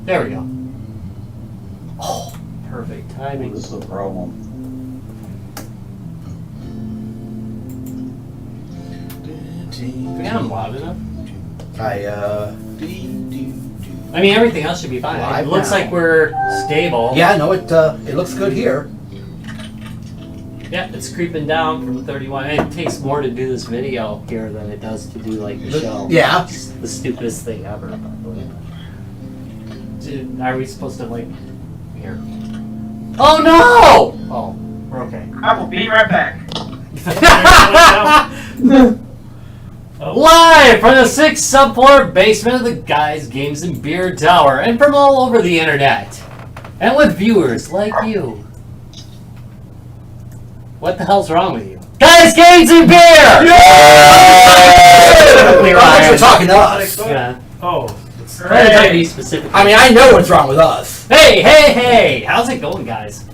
There we go. Oh, perfect timing. This is a problem. We got them loud enough. I mean, everything else should be fine. Live It looks now. like we're stable. Yeah, no, it looks good here. Yeah, it's creeping down from 31. It takes more to do this video here than it does to do like the show. Yeah. It's the stupidest thing ever. By the way. Dude, are we supposed to like here? Oh no! Oh, we're okay. I will be right back. Live from the 6th subfloor basement of the Guys, Games, and Beer Tower, and from all over the internet, and with viewers like you. What the hell's wrong with you? Guys, Games, and Beer! Specifically, Ryan. You're talking to us. Yeah. Oh, I'm trying to talk to you specifically. I mean, I know what's wrong with us. Hey! How's it going, guys?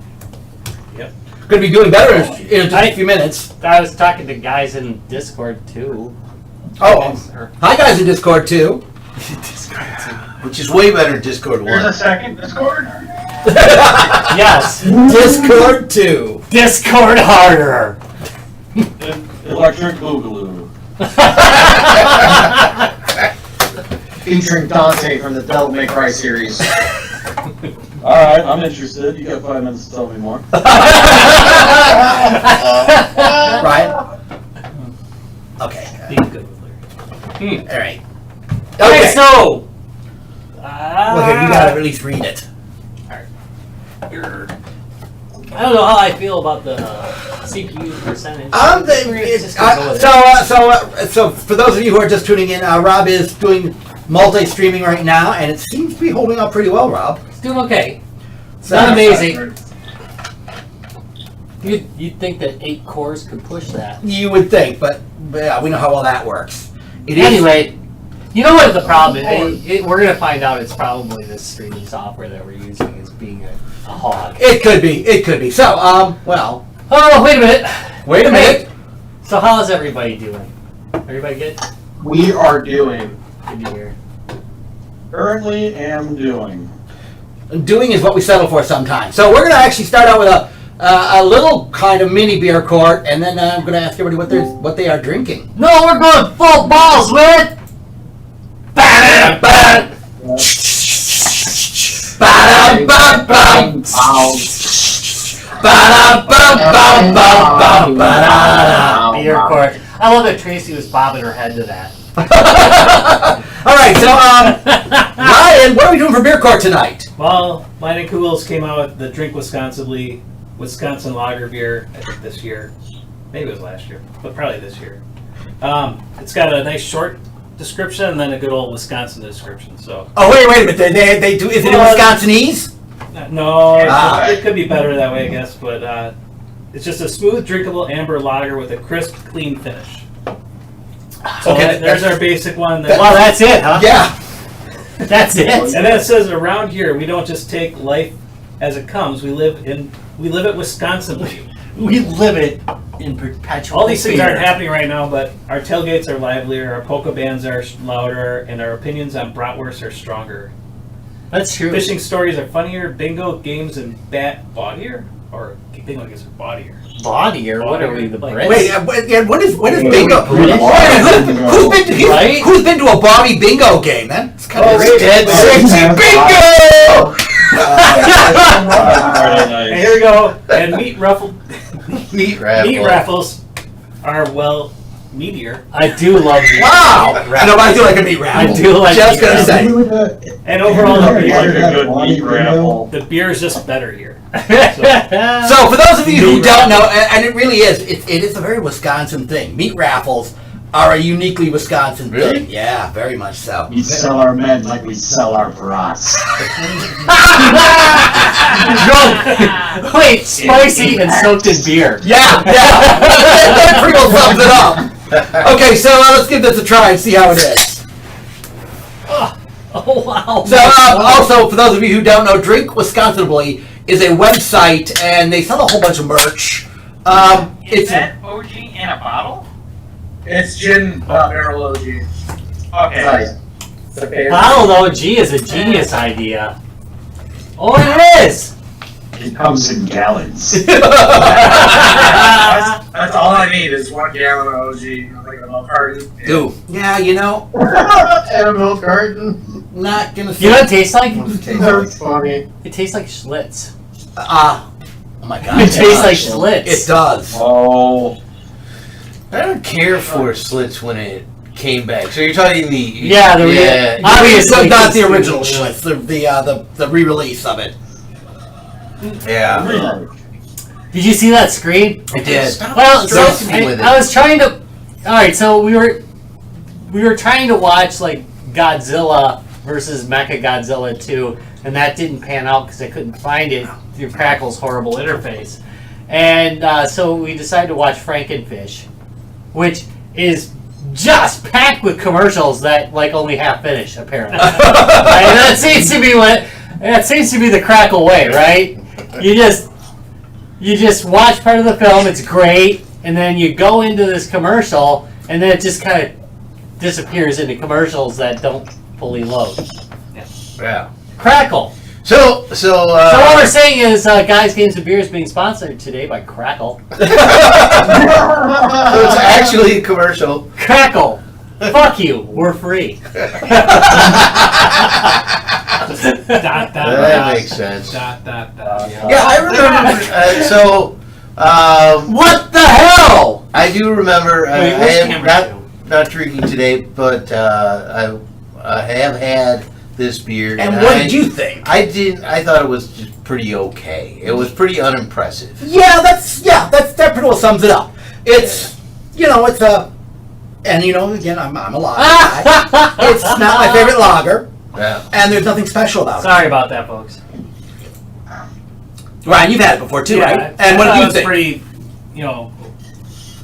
Going to be doing better in just a few minutes. I was talking to guys in Discord, too. Oh, hi guys in Discord too. Discord, too. Which is way better than Discord 1. There's a second Discord. Yes. Discord 2. Discord harder. Electric Boogaloo. Featuring Dante from the Devil May Cry series. Alright, I'm interested. You got 5 minutes to tell me more. Right? Okay. Be good with Larry. All right. Okay, so. Well, here, you gotta at least read it. I don't know how I feel about the CPU percentage. So for those of you who are just tuning in, Rob is doing multi-streaming right now, and it seems to be holding up pretty well, Rob. It's doing okay. It's not amazing. You'd think that 8 cores could push that. You would think, but yeah, we know how well that works. Anyway, you know what the problem is? We're going to find out it's probably this streaming software that we're using is being a hog. It could be. So, well. Oh, wait a minute. Wait a minute. So how's everybody doing? Everybody good? We are doing. Good to hear. Currently am doing. Doing is what we settle for sometimes. So we're going to actually start out with a little kind of mini beer court, and then I'm going to ask everybody what they are drinking. No, we're going full balls with. Beer court. I love that Tracy was bobbing her head to that. All right, so Ryan, what are we doing for beer court tonight? well, Lion and Kugels came out with the Drink Wisconsin Lager beer, I think this year. Maybe it was last year, but probably this year. It's got a nice short description and then a good old Wisconsin description. So. Oh, wait a minute. They do. Is it in Wisconsinese? No, it could be better that way, I guess. But it's just a smooth, drinkable amber lager with a crisp, clean finish. So Okay, there's our basic one. Well, that's it, huh? Yeah. That's it. And then it says around here we don't just take life as it comes. We live it Wisconsinly. We live it in perpetual. All these things fear. aren't happening right now, but our tailgates are livelier, our polka bands are louder, and our opinions on bratwurst are stronger. That's true. Fishing stories are funnier, bingo games and bawdier? Or bingo games are bawdier. Body or what are we, the Like- Brits? Wait, what is bingo? Right? Who's been to a Bobby bingo game, man? It's kind of Dead bingo! And here we go. And meat Meat raffles are, well, meatier. I do love you. Wow! I know, but I do like a meat raffle. I do like Just meat gonna say. And overall, Like a good meat raffle. the beer is just better here. So for those of you who don't know, and it really is, it is a very Wisconsin thing. Meat raffles are a uniquely Wisconsin thing. Yeah, very much so. We sell our men like we sell our brats. Wait, spicy and soaked in beer. Yeah. That pretty well sums it up. Okay, so let's give this a try and see how it is. Oh, wow. So also, for those of you who don't know, Drink Wisconsinably is a website, and they sell a whole bunch of merch. Is that OG in a bottle? It's gin barrel OG. Okay. Nice. Bottle OG is a genius idea. Oh, it is! It comes in gallons. That's all I need is 1 gallon of OG, like a milk carton. Ooh. Yeah, you know, And a milk carton. not gonna say. You know what it tastes like? What does it taste That's funny. It tastes like Schlitz. oh my god. It tastes like does. Schlitz. It does. Oh, I don't care for Slits when it came back. So you're talking the Yeah, the yeah. obviously not the it's- original Schlitz, the re-release of it. yeah. Did you see that screen? I did. Stop Well, so stressing me with it. I was trying to. All right, so we were trying to watch like Godzilla versus Mecha Godzilla 2, and that didn't pan out because I couldn't find it through Crackle's horrible interface, and so we decided to watch Frankenfish, which is just packed with commercials that like only half finished apparently. And that seems to be the Crackle way, right? You just watch part of the film, it's great, and then you go into this commercial, and then it just kind of disappears into commercials that don't fully load. Yeah. Crackle. So So what we're saying is, Guys, Games, and Beer is being sponsored today by Crackle. so it's actually a commercial. Crackle. Fuck you. We're free. That makes sense. Dot. Yeah, I remember. What the hell? I do remember. I Wait, where's am camera not drinking today, but I have had this beer. And what did you think? I thought it was just pretty okay. It was pretty unimpressive. That pretty well sums it up. It's it's a, and again I'm a lager guy. It's not my favorite lager, Yeah. and there's nothing special about Sorry about that, folks. it. Ryan, you've had it before too, right? I And what thought did it you was think? pretty,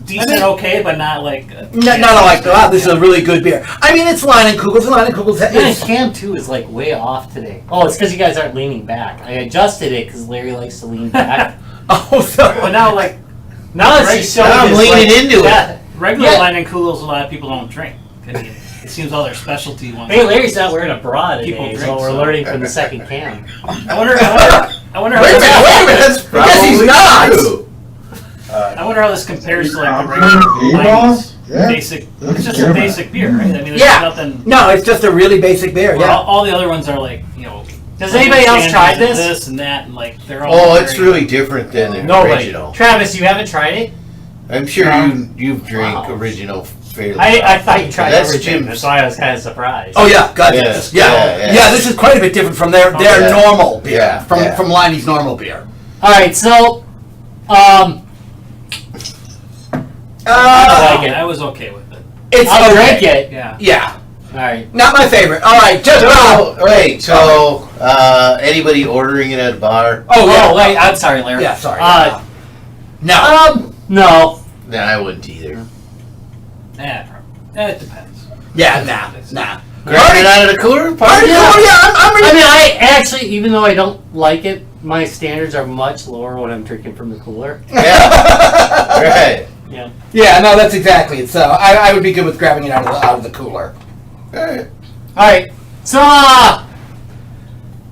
decent, okay, but not like. Not like, wow, this is a really good beer. I mean, it's Leinenkugels, and Leinenkugels Man, is Cam 2 is like way off today. Oh, it's because you guys aren't leaning back. I adjusted it because Larry likes to lean back. But now, like, Now it's Right, just showing now I'm this, leaning like, into it. yeah. regular Yeah. Leinenkugels, a lot of people don't drink. I mean, it seems all their specialty ones. Hey, Larry's not wearing a bra today, People so drink, we're so- learning from the second Cam. I wonder how Wait a minute, that's because he's not. true. I wonder how this compares to like the regular Leine's basic. It's just a basic beer, right? I mean, there's Yeah. nothing. No, it's just a really basic beer. Where Yeah. all the other ones are like, Does anybody else try standards this? and this and that, and like they're all. Oh, it's very- really different than the Nobody. original. Travis, you haven't tried it? I'm sure you've drank Wow. original fairly. I thought you tried That's everything. Jim's. That's why I was kind of surprised. Oh yeah, God, Yeah. yeah. Yeah. This is quite a bit different from their Yeah. normal beer, Yeah. from Yeah. Leine's normal beer. All right, so I like it. I was okay with it. It's I'll okay. drink it. Yeah. Yeah, All right. not my favorite. All right, just So, wait, anybody ordering it at a bar? Oh, wait, I'm sorry, Larry. Yeah, sorry. No. no. No. Nah, I wouldn't either. It depends. Yeah, nah. Grabbing it out of the cooler? Party? Yeah, I'm I mean, I actually, even though I don't like it, my standards are much lower when I'm drinking from the cooler. Yeah. Right. Yeah. Yeah, no, that's exactly it. So I would be good with grabbing it out of the cooler. Alright. All right. So,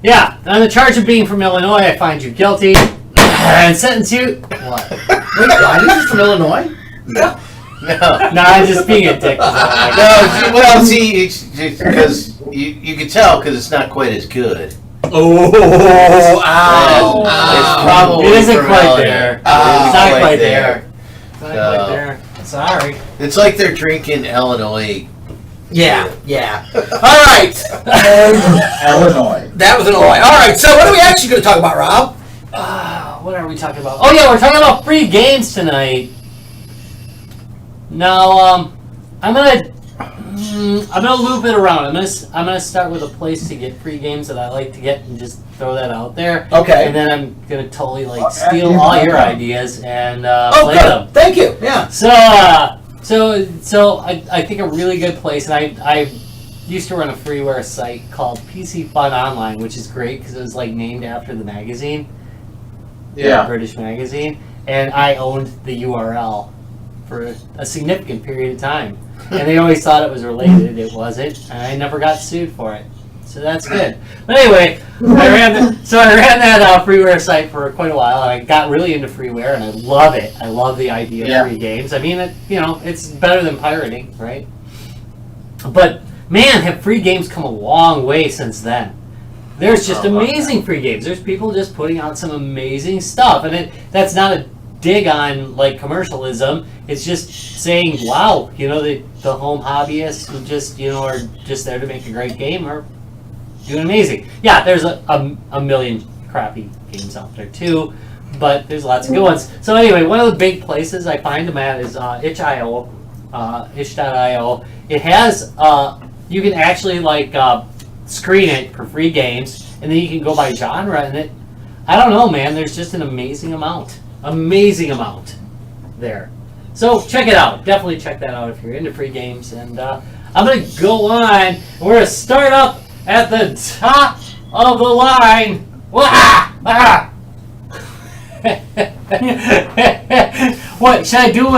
yeah, on the charge of being from Illinois, I find you guilty and sentence you. What? Wait, Ryan is from Illinois? No. No, I'm just being a dick. Well, see, it's because you can tell because it's not quite as good. Oh, ow. It's probably It isn't from quite Illinois. there. It's It's not quite there. It's not No. quite there. Sorry. It's like they're drinking Illinois. Yeah. All right. Illinois. That was Illinois. All right, so what are we actually going to talk about, Rob? What are we talking about? Oh yeah, we're talking about free games tonight. Now, I'm gonna loop it around. I'm gonna start with a place to get free games that I like to get and just throw that out there. Okay. And then I'm gonna totally steal all your ideas and play good. them. Thank you. Yeah. So I think a really good place, and I used to run a freeware site called PC Fun Online, which is great because it was like named after the magazine. Yeah. British magazine, and I owned the URL for a significant period of time. And they always thought it was related. It wasn't, and I never got sued for it. So that's good. But anyway, I ran that freeware site for quite a while, and I got really into freeware, and I love it. I love the idea of free games. I mean, it's better than pirating, right? But man, have free games come a long way since then. There's just amazing free games. There's people just putting out some amazing stuff, and that's not a dig on like commercialism. It's just saying, wow, the home hobbyists who just are just there to make a great game are doing amazing. Yeah, there's a million crappy games out there too, but there's lots of good ones. So anyway, one of the big places I find them at is itch.io. Itch.io. It has you can actually screen it for free games, and then you can go by genre, and I don't know, man, there's just an amazing amount there. So check it out. Definitely check that out if you're into free games. And I'm going to go on. We're going to start up at the top of the line. What should I do?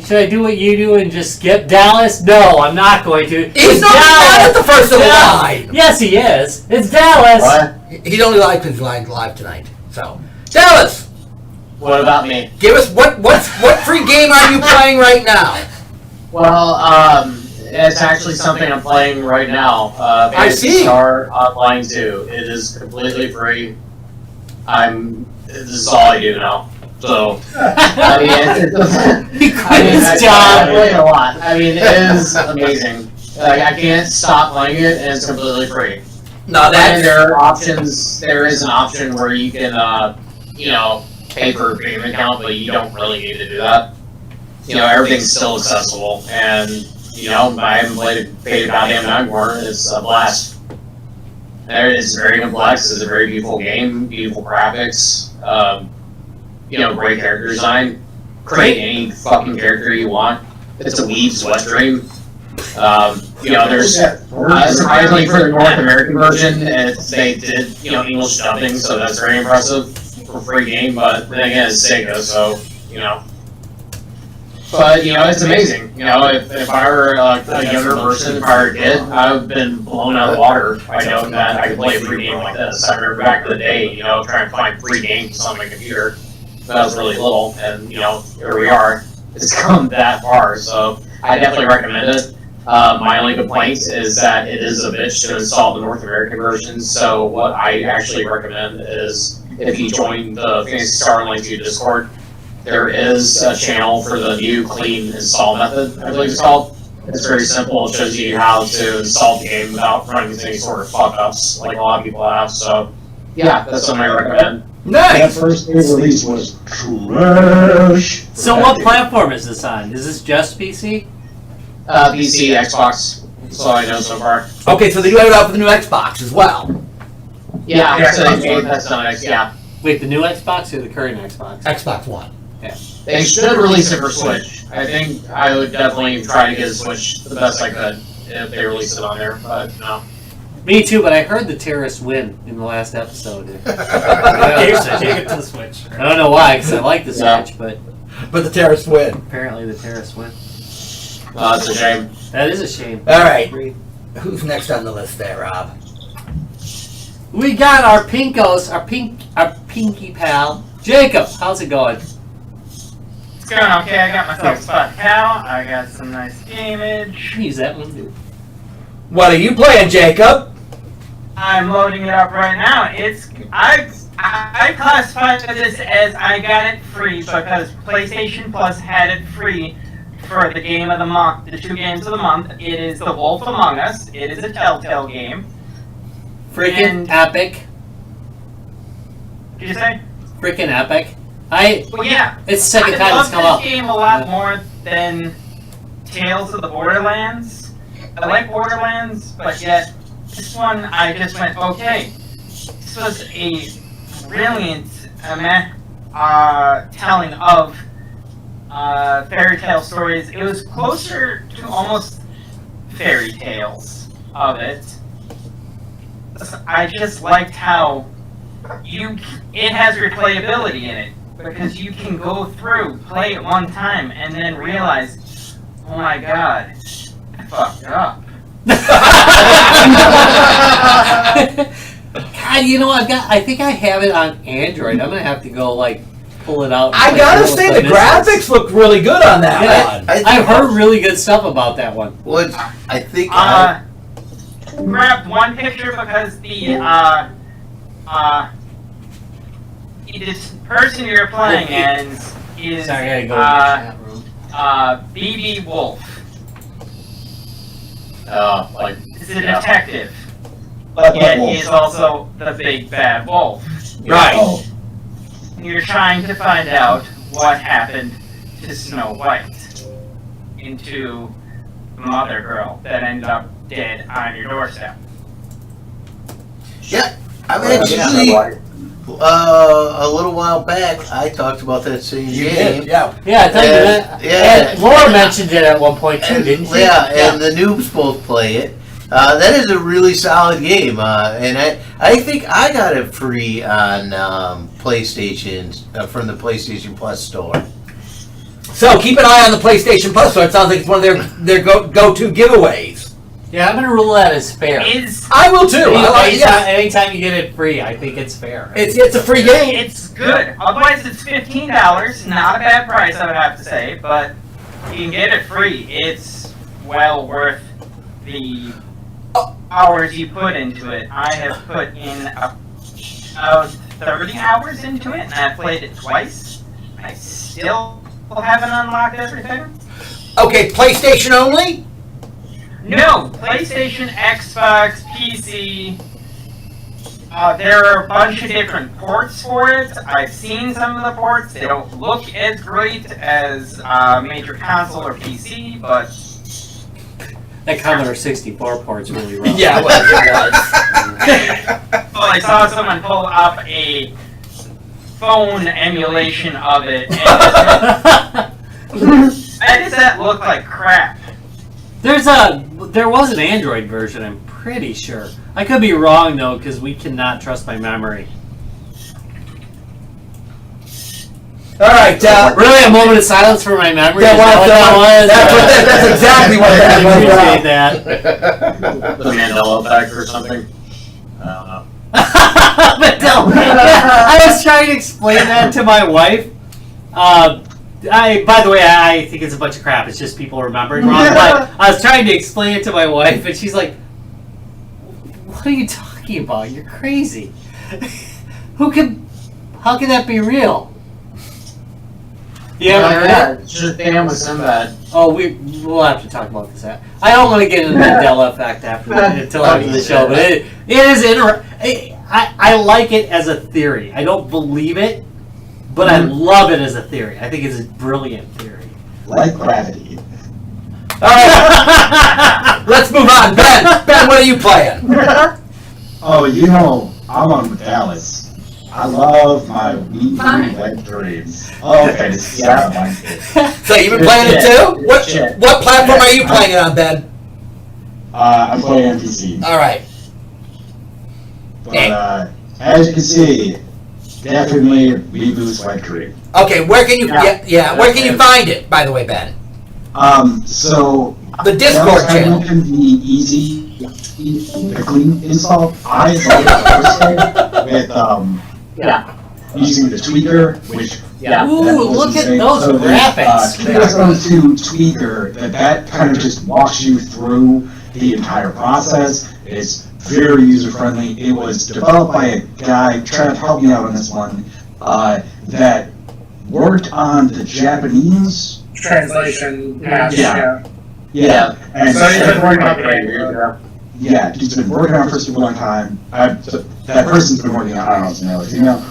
Should I do what you do and just skip Dallas? No, I'm not going to. He's not at the first of the line. Yes, he is. It's Dallas. What? He's only live because he's live tonight. So, Dallas, What about me? give us what free game are you playing right now? Well, it's actually something I'm playing right now. I see. Phantasy Star Online 2. It is completely free. This is all I do now. So, I mean, He quit his job. I play it a lot. I mean, it is amazing. Like, I can't stop playing it, and it's completely free. No, And there are options. There is an option where you can, pay for a premium account, but you don't really need to do that. Everything's still accessible, and I haven't paid a goddamn dime for it. It's a blast. It's very complex. It's a very beautiful game, beautiful graphics. Great character design. Create any fucking character you want. It's a weeb's wet dream. There's surprisingly for the North American version, they did English dubbing, so that's very impressive for a free game. But then again, it's Sega, so But it's amazing. If I were a younger person, if I were a kid, I've been blown out of the water. I know that I could play a free game like this. I remember back in the day, trying to find free games on my computer. When I was really little, and here we are. It's come that far, so I definitely recommend it. My only complaint is that it is a bitch to install the North American version. So what I actually recommend is if you join the Fantasy Star Online 2 Discord, there is a channel for the new clean install method, I believe it's called. It's very simple. It shows you how to install the game without running into any sort of fuck-ups like a lot of people have. So yeah, that's something I recommend. That Nice. first day release was trash. So what platform is this on? Is this just PC? PC, Xbox. That's all I know so far. Okay, so they do have it out for the new Xbox as well. Yeah, so they made that's nice. Yeah, Wait, the new Xbox or the current Xbox? Xbox One. they should release it for Switch. I think I would definitely try to get a Switch the best I could if they release it on there. But no. Me too, but I heard the terrorists win in the last episode. Take it to the Switch. I don't know why, because I like the Yeah. Switch, but But the terrorists win. apparently the terrorists win. It's a shame. That is a shame. All right. Who's next on the list there, Rob? We got our pinkos, our pinky pal, Jacob. How's it going? It's going okay. I got myself a spot cow. I got some nice gamage. Use that one too. What are you playing, Jacob? I'm loading it up right now. I classify this as I got it free because PlayStation Plus had it free for the game of the month, the 2 games of the month. It is The Wolf Among Us. It is a Telltale game. Freaking And- epic. Did you say? Freaking epic. Well, yeah. It's the second I time love it's come this up. game a lot more than Tales of the Borderlands. I like Borderlands, but yet this one I just went, okay. This was a brilliant telling of fairy tale stories. It was closer to almost fairy tales of it. I just liked how it has replayability in it. Because you can go through, play it one time, and then realize, oh my god, I fucked up. You know, I think I have it on Android. I'm gonna have to go pull it out. and I play gotta with say, the misses. graphics look really good on that Yeah, one. I've heard really good stuff about that one. What I think. Grabbed one picture because the person you're playing as is Sorry, I gotta go in the chat room. BB Wolf. Is a yeah. detective. Like Yet wolf. he is also the big bad wolf. Right. Oh, You're trying to find out what happened to Snow White into the mother girl that ended up dead on your doorstep. Yeah, I've actually a little while back I talked about that same You game. did, yeah. Yeah, I thought you did. Yeah. And Laura mentioned it at one point too, didn't she? Yeah, and the noobs both play it. That is a really solid game, and I think I got it free on PlayStation from the PlayStation Plus store. So keep an eye on the PlayStation Plus store. It sounds like it's one of their go-to giveaways. Yeah, I'm gonna rule that as fair. I will too. I like it. Yeah. Anytime you get it free, I think it's fair. It's a free game. It's good. Otherwise, it's $15. Not a bad price, I would have to say, but you can get it free. It's well worth the hours you put into it. I have put in about 30 hours into it, and I've played it twice. I still haven't unlocked everything. Okay, PlayStation only? No, PlayStation, Xbox, PC. There are a bunch of different ports for it. I've seen some of the ports. They don't look as great as major console or PC, but That Commodore 64 port's really rough. Yeah, well, well, I saw someone pull up a phone emulation of it, and why does that look like crap? There was an Android version, I'm pretty sure. I could be wrong though, because we cannot trust my memory. All right. Really, a moment of silence for my memory. That Is that was, what that was? that's exactly what that was. I appreciate that. The Mandela effect or something. I don't know. But no, I was trying to explain that to my wife. By the way, I think it's a bunch of crap. It's just people remembering wrong. But I was trying to explain it to my wife, and she's like, "What are you talking about? You're crazy. How can that be real?" Yeah, Yeah, it's just damn with Sinbad. Oh, we'll have to talk about this. I don't want to get into the Mandela effect until after the show, but it is I like it as a theory. I don't believe it, but I love it as a theory. I think it's a brilliant theory. like gravity. All right. Let's move on. Ben, what are you playing? Oh, you know, I'm on with Dallas. I love my Wii wet dreams. Oh, okay, this is out of my So you've been playing it too? What platform are you playing it on, Ben? I'm playing PC. All right. But as you can see, definitely Wii wet dream. Okay, where can you where can you find it, by the way, Ben? So The Discord I channel. mentioned the clean install. I love it with using the tweaker, which Ooh, look at those graphics. There's to tweaker that kind of just walks you through the entire process. It's very user friendly. It was developed by a guy trying to help me out on this one that worked on the Japanese Translation match. Yeah. And So you've been working on it. yeah, he's been working on it for a long time. That person's been working on it, I don't know if it's male or female.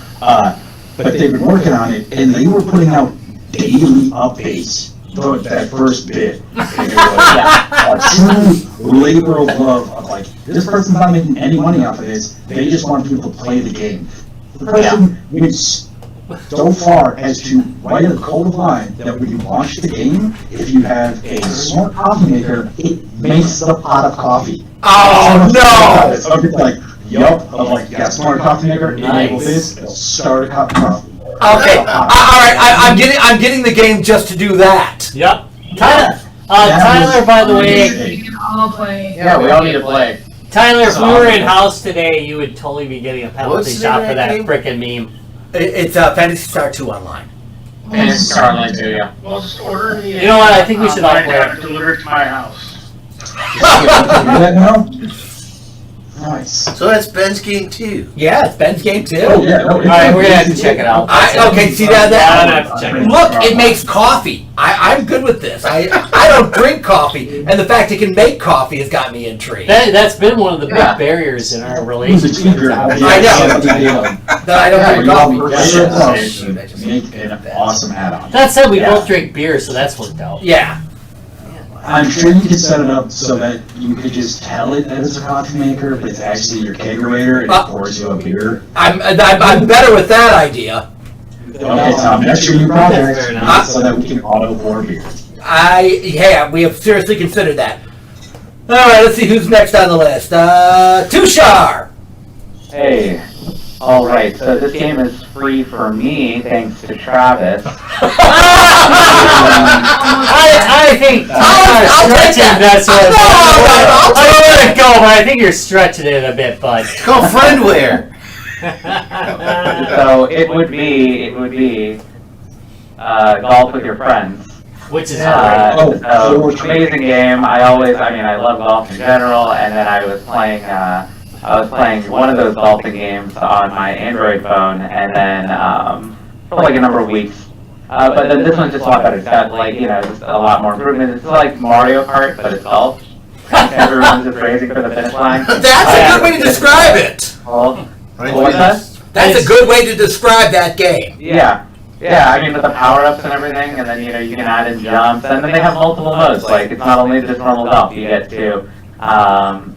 But they've been working on it, and they were putting out daily updates for that first bit. And it was a true labor of love of like, this person's not making any money off of this. They just want people to play the game. The person went so far as to write a code of line that when you launch the game, if you have a smart coffee maker, it makes the pot of coffee. Oh no! So it's like, yup, of like, you got a smart coffee maker, enable this, it'll start a cup of coffee. Okay, all right. I'm getting the game just to do that. Yep. Tyler, by the way, We can all play. Yeah, we all need to play. Tyler, if we were in house today, you would totally be getting a penalty What's the shot for name that of frickin' meme. It's Fantasy Star 2 online. And it's Starline too, yeah. Well, just order the. You know what, I think we should all I'd play have it. it delivered to my house. Do that now? Nice. So that's Ben's game too. Yeah, it's Ben's game too. Oh, yeah. No, Alright, we're gonna have to check it out. Okay, see that? Yeah, I'd have to check it out. Look, it makes coffee. I'm good with this. I don't drink coffee, and the fact it can make coffee has got me intrigued. That's been one of the big Yeah. barriers in our It's a relationship. cheaper. I know. That I don't drink coffee. Make an awesome add-on. That said, we Yeah. both drink beer, so that's worked out. Yeah. I'm sure you could set it up so that you could just tell it that it's a coffee maker, but it's actually your kegerator and it pours you a beer. I'm better with that idea. Okay, Tom, that's your new project, Fair enough. so that we can auto pour beer. We have seriously considered that. All right, let's see who's next on the list. Tushar. Hey, all right. So this game is free for me, thanks to Travis. I think I'll take stretching that. that's what I'll I take let it go, but I think you're stretching it a bit, bud. It's called friendware. So it would be golf with your friends. Which is Oh, So amazing game. I love golf in general, and then I was playing one of those golfing games on my Android phone, and then for like a number of weeks. But then this one's just a lot better. It's got just a lot more improvements. It's like Mario Kart, but it's golf. Everyone's just racing for the finish line. That's a good way to describe it. What's that? That's a good way to describe that game. Yeah. Yeah, I mean, with the power-ups and everything, and then, you can add in jumps, and then they have multiple modes. Like, it's not only just normal golf. You get to,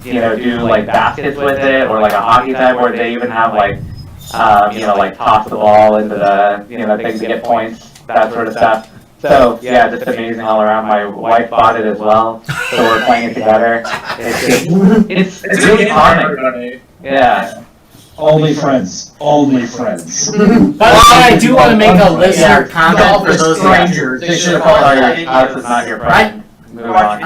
do, like, baskets with it, or, like, a hockey type, where they even have, like, toss the ball into the, things to get points, that sort of stuff. So, yeah, just amazing all around. My wife bought it as well, so we're playing it together. It's really calming. Yeah. Only friends. Only friends. By the way, I do want to make a listener comment Golf for with those strangers. They should have Oh, called your it house is not your friend. Move on.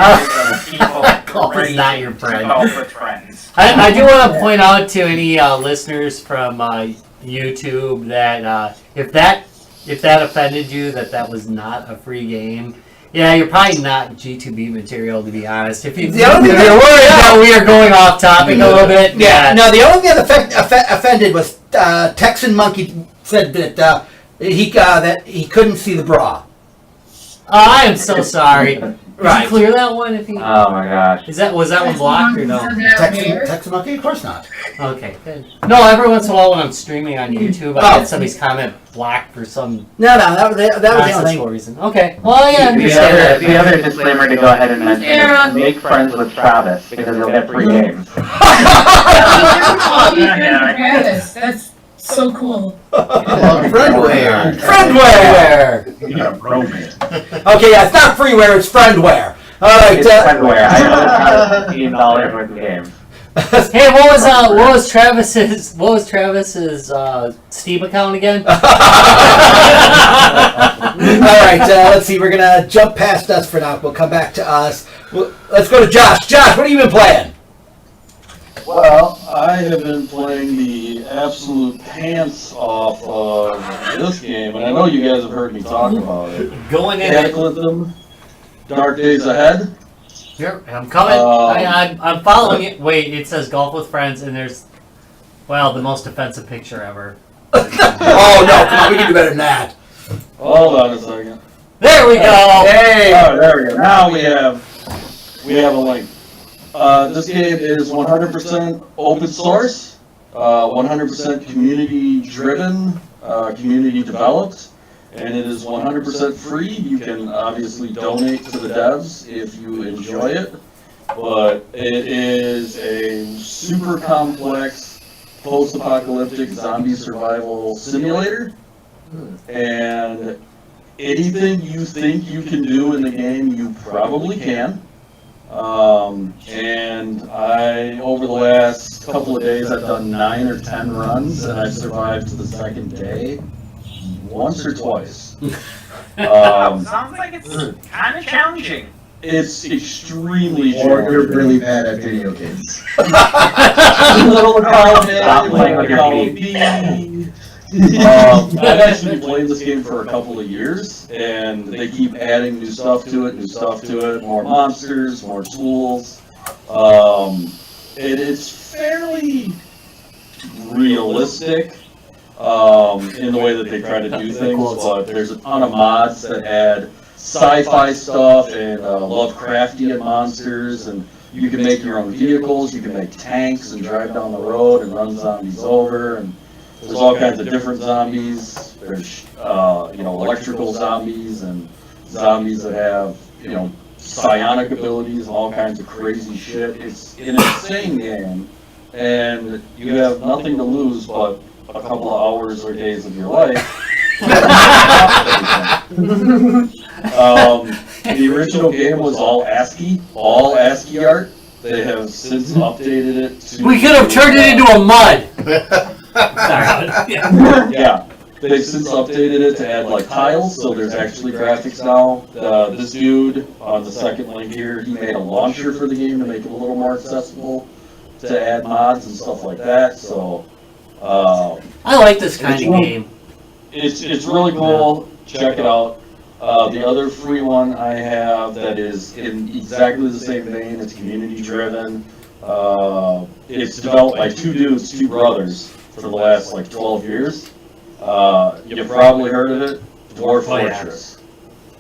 Golf is not your friend. Golf with friends. I do want to point out to any listeners from YouTube that if that offended you, that was not a free game. Yeah, you're probably not G2B material, to be honest. If you're worried that we are going off topic a little bit, Yeah. No, the only thing that offended was Texan Monkey said that he couldn't see the bra. I am so sorry. Did Right. you clear that one? If you Oh my gosh. was that one blocked or no? Texan Monkey, of course not. Okay, good. No, every once in a while when I'm streaming on YouTube, I get somebody's comment blocked for some No, that was the only nonsensical thing. reason. Okay, well, yeah, I understand. The other disclaimer to go ahead and mention is make friends with Travis because you'll get free games. Travis, that's so cool. Friendware. Friendware. You got a romance. Okay, yeah, it's not freeware, it's friendware. All right. It's friendware. I know it's $15 worth of games. Hey, what was Travis's Steam account again? All right, let's see. We're gonna jump past us for now. We'll come back to us. Let's go to Josh. Josh, what have you been playing? Well, I have been playing the absolute pants off of this game, and I know you guys have heard me talk about it. Going in. Cataclysm, Dark Days Ahead. Here, I'm coming. I'm following it. Wait, it says golf with friends, and there's, well, the most offensive picture ever. Oh no, come on, we can do better than that. Hold on a second. There we go. Hey. Oh, there we go. Now we have a link. This game is 100% open source, 100% community driven, community developed, and it is 100% free. You can obviously donate to the devs if you enjoy it, but it is a super complex post-apocalyptic zombie survival simulator, and anything you think you can do in the game, you probably can. And over the last couple of days, I've done 9 or 10 runs, and I've survived to the second day once or twice. Sounds like it's kind of challenging. It's extremely Or you're challenging. really bad at video games. Little column A, Stop playing with your column feet. B. I've actually been playing this game for a couple of years, and they keep adding new stuff to it, more monsters, more tools. It's fairly realistic in the way that they try to do things, but there's a ton of mods that add sci-fi stuff and Lovecraftian monsters, and you can make your own vehicles, you can make tanks and drive down the road and run zombies over, and there's all kinds of different zombies. There's, electrical zombies and zombies that have, psionic abilities, all kinds of crazy shit. It's an insane game, and you have nothing to lose but a couple of hours or days of your life. The original game was all ASCII art. They have since updated it to... We could have turned it into a mud! Sorry. Yeah, they've since updated it to add like tiles, so there's actually graphics now. This dude on the second link here, he made a launcher for the game to make it a little more accessible, to add mods and stuff like that. So I like this kind of game. it's really cool. Check it out. The other free one I have that is in exactly the same vein. It's community driven. It's developed by two brothers for the last like 12 years. You've probably heard of it, Dwarf Fortress.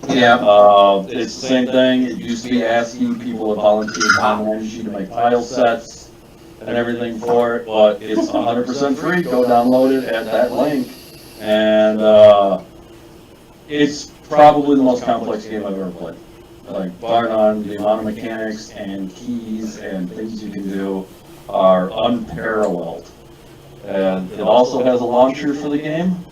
Yeah. It's the same thing. It used to be ASCII. People have volunteered time and energy to make tile sets and everything for it, but it's 100% free. Go download it at that link, and it's probably the most complex game I've ever played. Like, bar none, the amount of mechanics and keys and things you can do are unparalleled. And it also has a launcher for the game.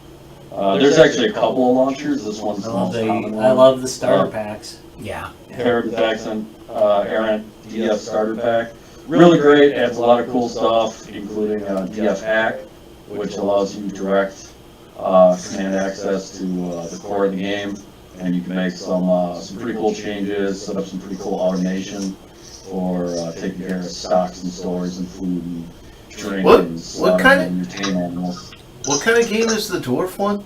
There's actually a couple of launchers. This one's the most common one. I love the starter packs. Yeah. Herod Accent, Errant DF starter pack. Really great, adds a lot of cool stuff, including DF hack, which allows you direct command access to the core of the game. And you can make some pretty cool changes, set up some pretty cool automation for taking care of stocks and stores and food and drink and slaughtering and your tame animals. What kind of game is the dwarf one?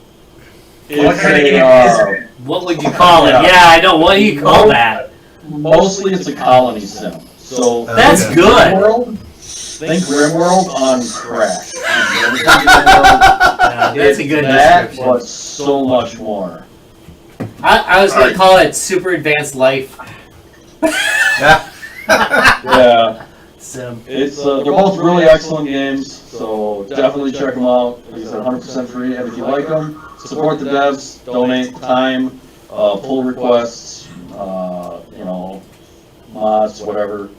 What would you call it? Yeah, I know. What do you call that? Mostly it's a colony sim. So that's good. Think RimWorld on crack. That's a good that, description. but so much more. I was going to call it Super Advanced Life. Yeah. Sim. It's they're both really excellent games, so definitely check them out. Like I said, 100% free, and if you like them, support the devs, donate time, pull requests, mods, whatever.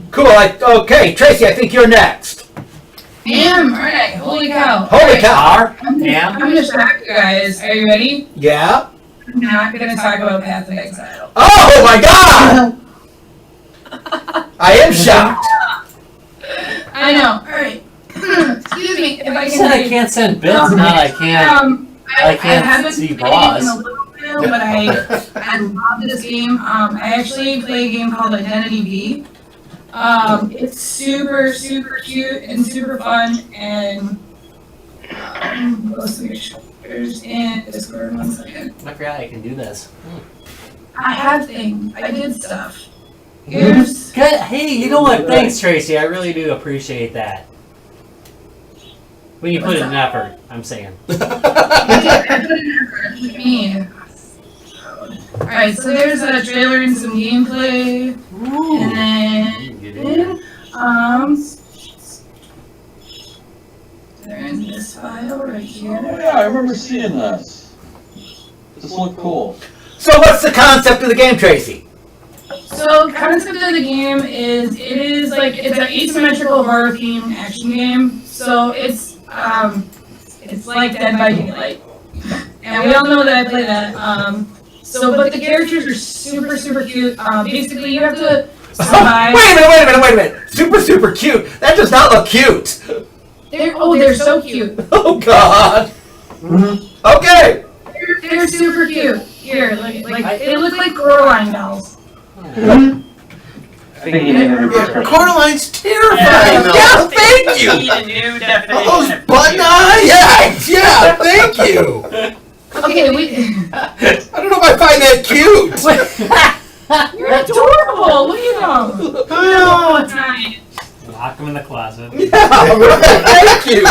Cool. Okay, Tracy, I think you're next. Damn, alright, holy cow. Holy cow. I'm gonna shock you guys. Are you ready? Yeah. I'm not gonna talk about Path of Exile. Oh my god! I am shocked. I know, alright. Excuse me, if I You can. said I can't send bits, now I can't. I can't haven't see played boss. in a little bit, but I love this game. I actually play a game called Identity V. It's super, super cute and super fun, and post pictures in Discord 1 second. I forgot I can do this. I have things. I did stuff. Here's Good. Hey, you know what? Thanks, Tracy. I really do appreciate that. When you put in an effort, I'm saying. me. Alright, so there's a trailer and some gameplay, and then they're in this file right here. Oh yeah, I remember seeing this. This looked cool. So what's the concept of the game, Tracy? So the concept of the game is it's an asymmetrical horror themed action game. So it's like Dead by Daylight, and we all know that I play that. But the characters are super, super cute. Basically, you have to survive. Wait a minute. Super cute. That does not look cute. They're so cute. Oh god. Okay. They're super cute. Here, like they look like Coraline dolls. I think you need a new prescription. Coraline's terrifying though. Yeah, thank you. Need a new definition. All those button eyes. Yeah, thank you. Okay, we. I don't know if I find that cute. You're adorable. Look at them. Oh, it's nice. Lock them in the closet. Yeah, thank you.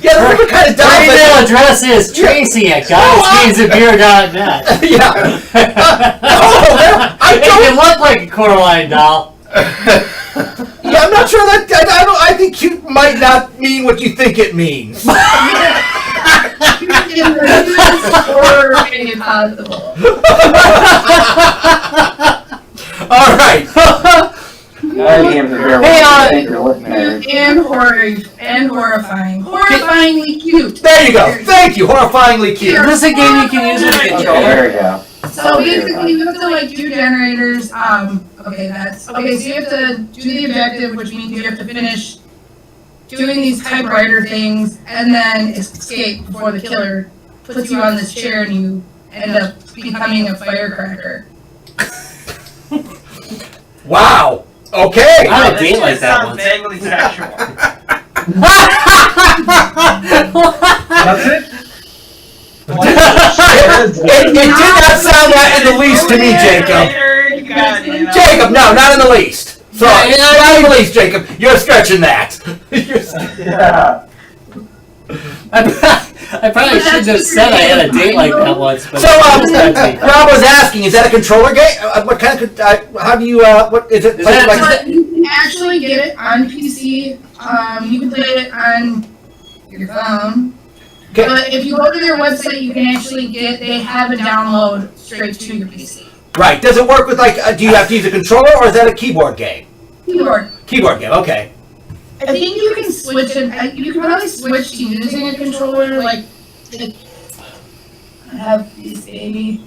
Yeah, those are kind of Our dumb. email address is Tracy at goddessgamesandbeer.net. Yeah. It can look like a Coraline doll. Yeah, I'm not sure that. I think cute might not mean what you think it means. Or any possible. All right. And horrifying. Horrifyingly cute. There you go. Thank you. Horrifyingly cute. Is this a game you can use with a controller? There we go. So basically, you have to like do generators. So you have to do the objective, which means you have to finish doing these typewriter things, and then escape before the killer puts you on this chair and you end up becoming a firecracker. Wow. Okay. I had a date like that Sounds once. vaguely sexual. That's it? It did not sound that in the least to me, Jacob. Jacob, no, not in the least. Sorry, not in the least, Jacob. You're stretching that. Yeah. I probably shouldn't have said I had a date like that once. But So, Rob was asking, is that a controller game? What kind of? How do you? What is it? Play it like? But you can actually get it on PC. You can play it on your phone. Okay. But if you go to their website, you can actually they have a download straight to your PC. Right. Does it work with like? Do you have to use a controller, or is that a keyboard game? Keyboard. Keyboard game. Okay. I think you can switch it. You can probably switch to using a controller, like I have this baby.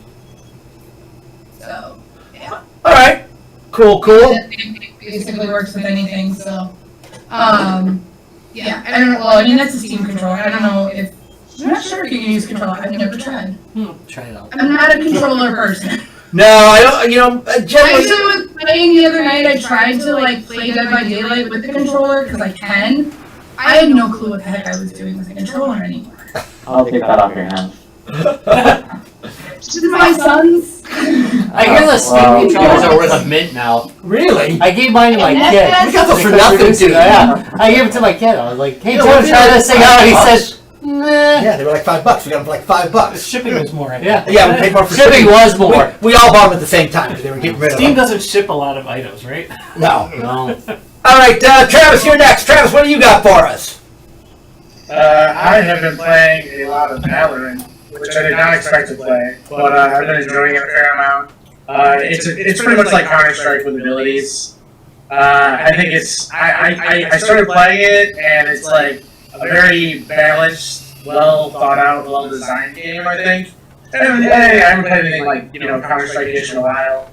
So yeah. All right. Cool. It basically works with anything. So yeah. I don't know. Well, I mean that's a Steam controller. I don't know if I'm not sure if you can use controller. I've never tried. Try it out. I'm not a controller person. No, I don't. You know, I generally. was playing the other night. I tried to like play Dead by Daylight with the controller because I can. I had no clue what the heck I was doing with the controller anymore. I'll take that off your hands. This is my son's. I hear the Steam controllers are worth a mint now. Really? I gave mine to my kid. We got those for nothing, dude. Yeah, I gave it to my kid. I was like, "Hey, Yeah, Joe, what's try it? this thing out." And he said, "Nah." Yeah, they were like $5. We got them for like $5. Shipping was more. Yeah, Yeah, we paid more for shipping was more. We all bought them at the same time because they were getting rid of Steam them. doesn't ship a lot of items, right? No. No. All right, Travis, you're next. Travis, what do you got for us? I have been playing a lot of Valorant, which I did not expect to play, but I've been enjoying it a fair amount. It's pretty much like Counter-Strike with abilities. I think it's I started playing it and it's like a very balanced, well thought out, well designed game. I think. And I haven't played anything like Counter-Strike-ish in a while.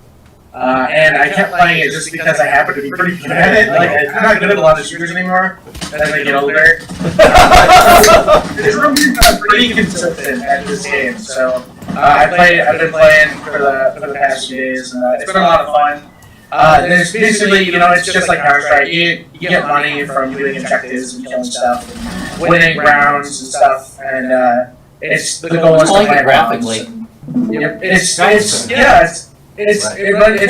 And I kept playing it just because I happen to be pretty good at it. Like, I'm not good at a lot of shooters anymore as I get older. I'm pretty consistent at this game, so I've been playing for the past few days, and it's been a lot of fun. There's basically, it's just like Counter-Strike. You get money from doing objectives and killing stuff, and winning rounds and stuff, and the goal is to like it plant graphically. bombs. It's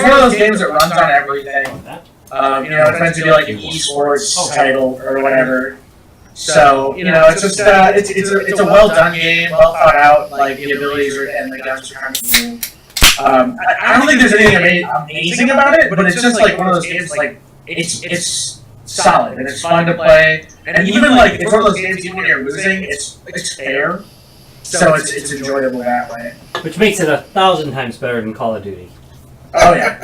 one of those games that runs on everything. It's meant to be like an esports title or whatever. So it's just it's a well done game, well thought out. Like the abilities and the guns are kind of cool. I don't think there's anything amazing about it, but it's just like one of those games. Like it's solid and it's fun to play, and even like it's one of those games. Even when you're losing, it's fair. So it's enjoyable that way. Which makes it 1,000 times better than Call of Duty. Oh yeah.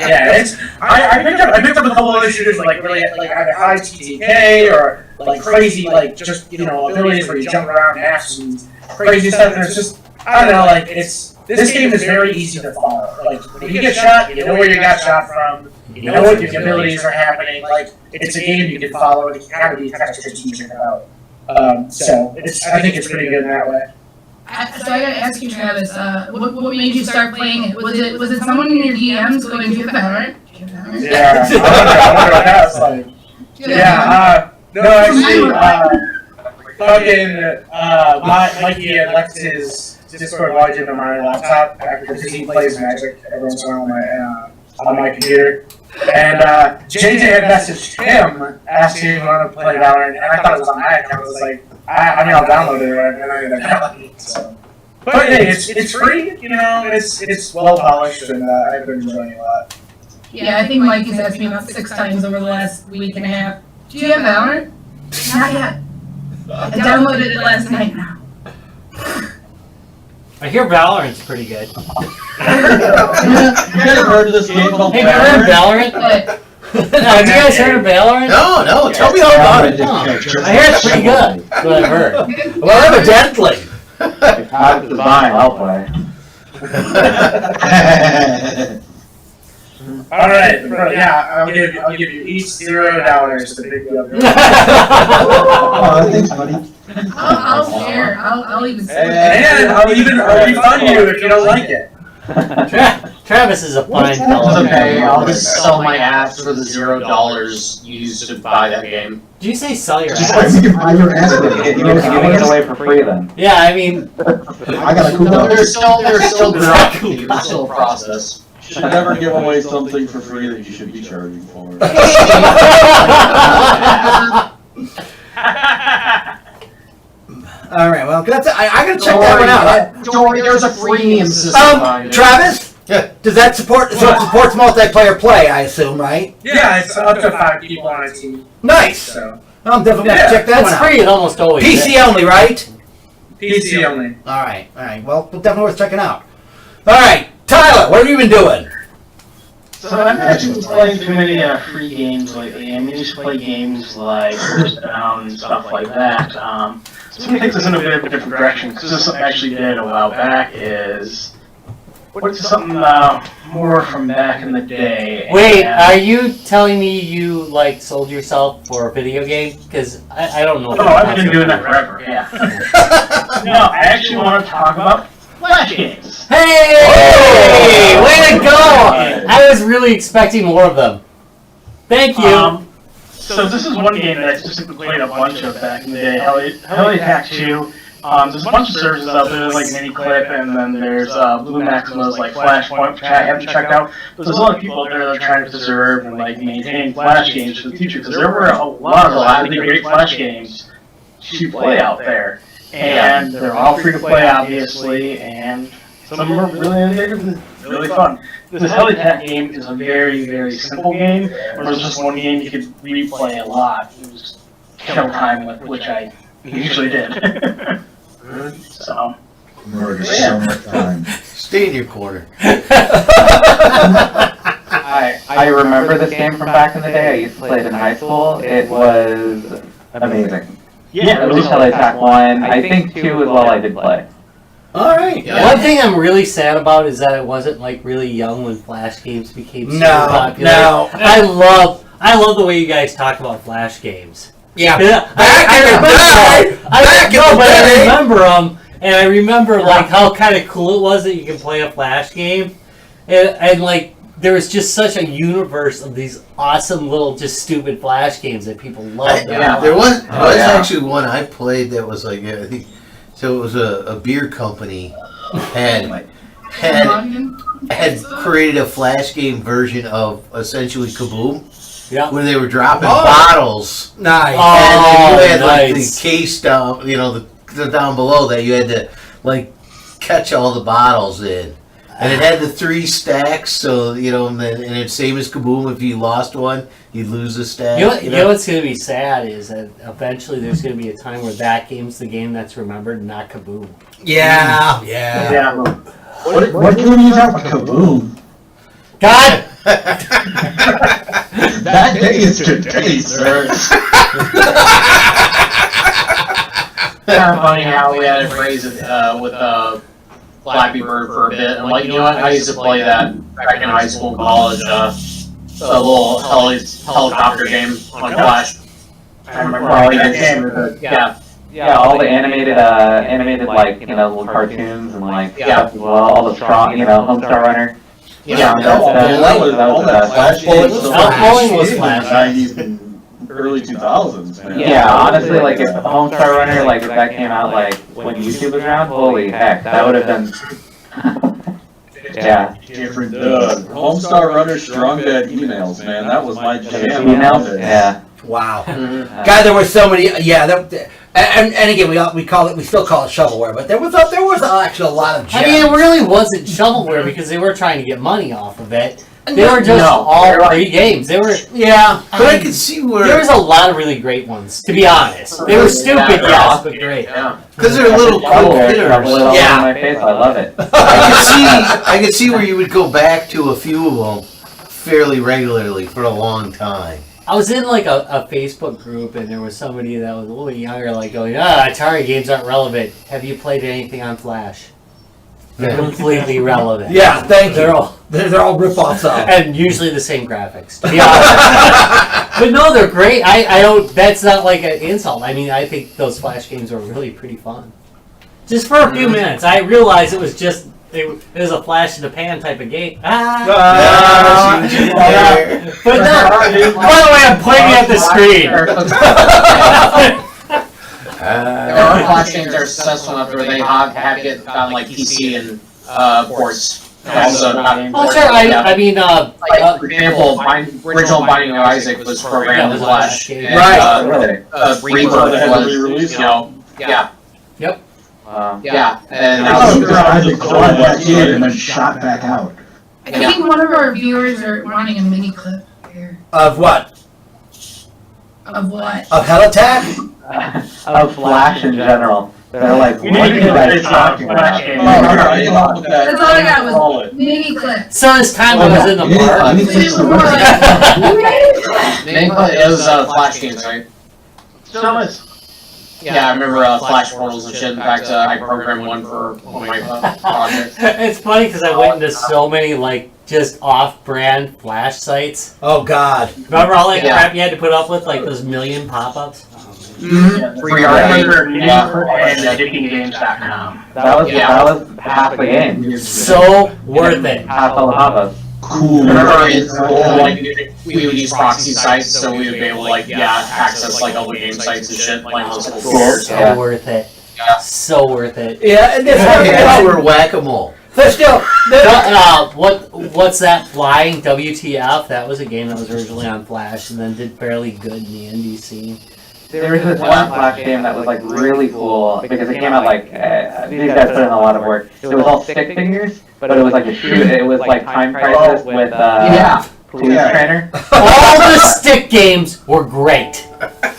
I picked up a couple other shooters like really like either high TTK or like crazy like just abilities where you jump around maps and crazy stuff, and it's just I don't know, like this game is very easy to follow. Like when you get shot, you know where you got shot from, you know what your abilities are happening. Like it's a game you can follow and you can kind of be strategic about. So I think it's pretty good in that way. So I gotta ask you, Travis, what made you start playing it? Was it someone in your DMs going, do you have Valorant? Do you have Valorant? Yeah, I wonder what that was like. Yeah, no, actually, Mikey had left his Discord login on my laptop because he plays Magic every once in a while on my computer. And JJ had messaged him asking if he wanted to play Valorant, and I thought it was on my account. I was like, I'll download it, and I ended up downloading it. So. But hey, it's free, it's well polished, and I've been enjoying it a lot. Yeah, I think Mike has asked me about 6 times over the last week and a half. Do you have Valorant? Not yet. I downloaded it last night now. I hear Valorant's pretty good. You guys heard of this game called Hey, have you heard of Valorant? Have you guys heard of Valorant? No. Tell me all about it. I hear it's pretty good. That's what I've heard. Well, evidently. If I was design, I'll play. All right, yeah, I'll give you each $0 to pick you up. Oh, thanks, buddy. I'll share. I'll even say And I'll refund you if you don't like it. Travis is a fine It's fellow. okay, I'll just sell my ass for the $0 used to buy that game. Did you say sell your Just ass? like you can buy your ass with it. You're giving it away for free then. Yeah, I mean, I got a coupon. No, there's still bureaucracy, there's still a process. You should never give away something for free that you should be charging for. All right, well, I gotta check that one out. Don't worry, there's a freemium system. Travis? Does that support? So it supports multiplayer play, I assume, right? Yeah, it's up to 5 people on a team. Nice. So I'm definitely gonna check that one that's out. free. It almost always is. PC only, right? PC only. All right. Well, definitely worth checking out. All right, Tyler, what have you been doing? So I haven't actually been playing too many free games lately. I mean, I used to play games like First Down and stuff like that. So I'm going to take this in a bit of a different direction, because this is something I actually did a while back, is what's something more from back in the day. Wait, and- are you telling me you like sold yourself for a video game? Because I don't know. Oh, I've been doing that forever, yeah. No, I actually want to talk about Flash games. Hey! Way to go! I was really expecting more of them. Thank you. So this is one game that I specifically played a bunch of back in the day. Heli Attack 2. There's a bunch of services out there, like Miniclip, and then there's Blue Maxima's like Flashpoint, which I haven't checked out. But there's a lot of people out there that are trying to preserve and like maintain Flash games for the future, because there were a lot of really great Flash games to play out there, and they're all free to play, obviously, and some of them are really innovative and really fun. This Heli Attack game is a very, very simple game, where it's just one game you could replay a lot. It was kill time with, which I usually did. So. Murder so much time. Stay in your corner. I remember this game from back in the day. I used to play it in high school. It was amazing. Yeah, At least Heli Attack 1. I think 2 as well I did play. All right. One thing I'm really sad about is that I wasn't like really young when Flash games became super No, popular. no. I love the way you guys talk about Flash games. Yeah. I day. remember them, and I remember like how kind of cool it was that you can play a Flash game, and like there was just such a universe of these awesome little just stupid Flash games that people loved. There was actually one I played that was like, I think, so it was a beer company had created a Flash game version of essentially Kaboom. Yeah. Where they were dropping bottles. Nice. And you had like nice. the case down, the down below that you had to like catch all the bottles in. And it had the 3 stacks, so and it's same as Kaboom. If you lost one, you'd lose a stack. You know what's going to be sad is that eventually there's going to be a time where that game's the game that's remembered, not Kaboom. Yeah. What game are you talking about? Kaboom. God! That day is today, sir. Kind of funny how we had a phrase with Flappy Bird for a bit, and like, you know what, I used to play that back in high school and college, the little helicopter game on Flash. I remember playing that game. Yeah. Yeah, all the animated like little cartoons and like stuff as well. All the strong, Homestar Runner. Yeah, all that Flash game was Flash. 90s and early 2000s, man. Yeah, honestly, like if Homestar Runner, like if that came out like when YouTube was around, holy heck, that would have been. Yeah. Different. Homestar Runner Strong Bad Emails, man. That was my jam. Emails? Yeah. Wow. God, there were so many. Yeah, and again, we still call it shovelware, but there was actually a lot of gems. I mean, it really wasn't shovelware because they were trying to get money off of it. They were just all free games. They were, but I could see where there was a lot of really great ones. To be honest, they were stupid, yes, but great. Because they're little quick hitters. Yeah, my face, I love it. I could see where you would go back to a few of them fairly regularly for a long time. I was in like a Facebook group and there was somebody that was a little younger, like going, Atari games aren't relevant. Have you played anything on Flash? They're completely relevant. Yeah, thank you. They're all rip-offs of. And usually the same graphics, to be honest. But no, they're great. I don't. That's not like an insult. I mean, I think those Flash games are really pretty fun. Just for a few minutes, I realized it was just it was a flash in the pan type of game. But no. By the way, I'm pointing at the screen. There are Flash games that are successful enough where they have it on like PC and ports. Also, Oh, sure. I mean, for example, my original Binding of Isaac was programmed in Flash. And, Really? Rebirth was, yeah. Yep. Yeah, and Isaac clawed back in and then shot back out. I think one of our viewers are wanting a mini clip here. Of what? Of what? Of Hell Attack? Of Flash in general. They're like, We what need are to you do guys this talking Flash about? game. That's all I got was mini clip. So this time I was in the park. it was Flash games, right? Still is. Yeah, I remember Flash portals and shit. In fact, I programmed one for one of my projects. It's funny because I went into so many like just off-brand Flash sites. Oh God! Remember all that crap you had to put up with, like those million pop-ups? Free I remember and addictinggames.com. That was half the game. So worth it. Half all the pop-ups. Cool. Remember, we would use proxy sites, so we would be able to access like all the game sites and shit, like those cool stores. So worth it. So worth it. Yeah, and That's where whack-a-mole. But still, what's that flying WTF? That was a game that was originally on Flash and then did fairly good in the indie scene. There was this one Flash game that was like really cool because it came out like these guys put in a lot of work. It was all stick figures, but it was like a shoot. It was like Time Crisis with Police Trainer. All the stick games were great.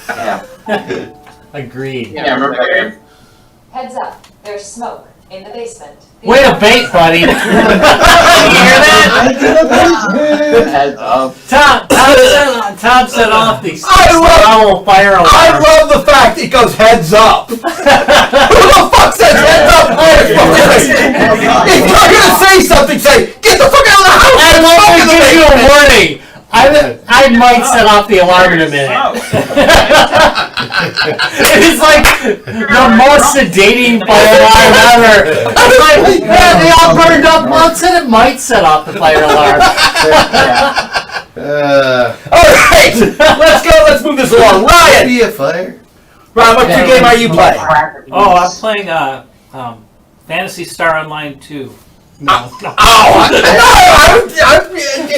Yeah. Agreed. Yeah, I remember that game. Heads up, there's smoke in the basement. Way to bait, buddy. You hear that? Heads up. Tom set off the fire alarm. I love the fact it goes heads up. Who the fuck says heads up? If you're gonna say something, say get the fuck out of the house. I'm going to give you a warning. I might set off the alarm in a minute. It's like the most sedating fire alarm ever. It's like, yeah, they all burned up once and it might set off the fire alarm. Alright, let's move this along. Ryan! Be a fire. Ryan, what game are you playing? Oh, I'm playing Phantasy Star Online 2. No. He's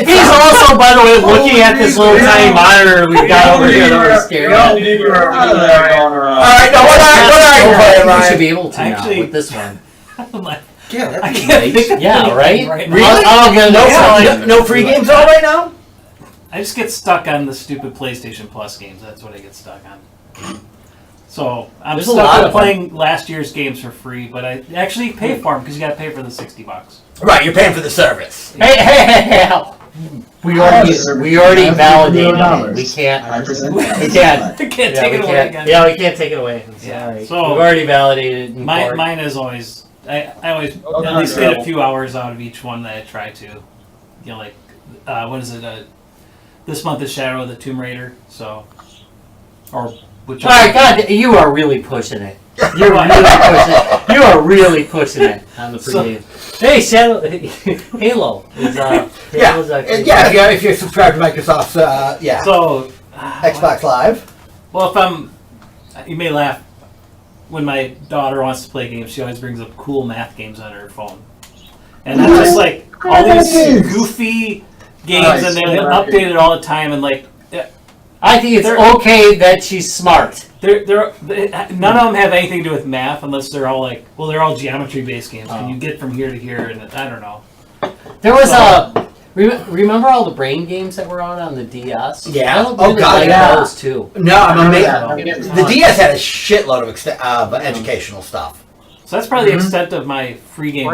He's also, by the way, looking at this little tiny monitor we've got over here that we're scared at. Alright, now what are you playing, You Ryan? should be able to Actually- now with this one. Yeah, I can't think of Yeah, anything right? now. Really? I'll get No free games all right now? I just get stuck on the stupid PlayStation Plus games. That's what I get stuck on. So I'm There's a lot stuck of with playing last year's games for free, but I actually pay for them because you got to pay for the $60. Right, you're paying for the service. Hey. We already validated it. We can't. I present We that. can't. I can't take it away again. Yeah, we can't take it away. I'm Yeah, sorry. so- We've already validated it in court. Mine is always. I always at least get a few hours out of each one that I try to. You know, like what is it? This month is Shadow of the Tomb Raider. So, or which All right, God, you are really pushing it. You're really pushing it. You are really pushing it on the pregame. Hey, Shadow, Halo is Halo's if you're subscribed to Microsoft's So Xbox Live. Well, you may laugh. When my daughter wants to play games, she always brings up cool math games on her phone. And that's just like all these goofy games, and they're updated all the time. And like, I think it's okay that she's smart. None of them have anything to do with math unless they're all like, well, they're all geometry-based games. Can you get from here to here? And I don't know. There was remember all the brain games that were out on the DS? Yeah. I really like those too. No, I'm amazed. The DS had a shitload of educational stuff. So that's probably the extent of my free game.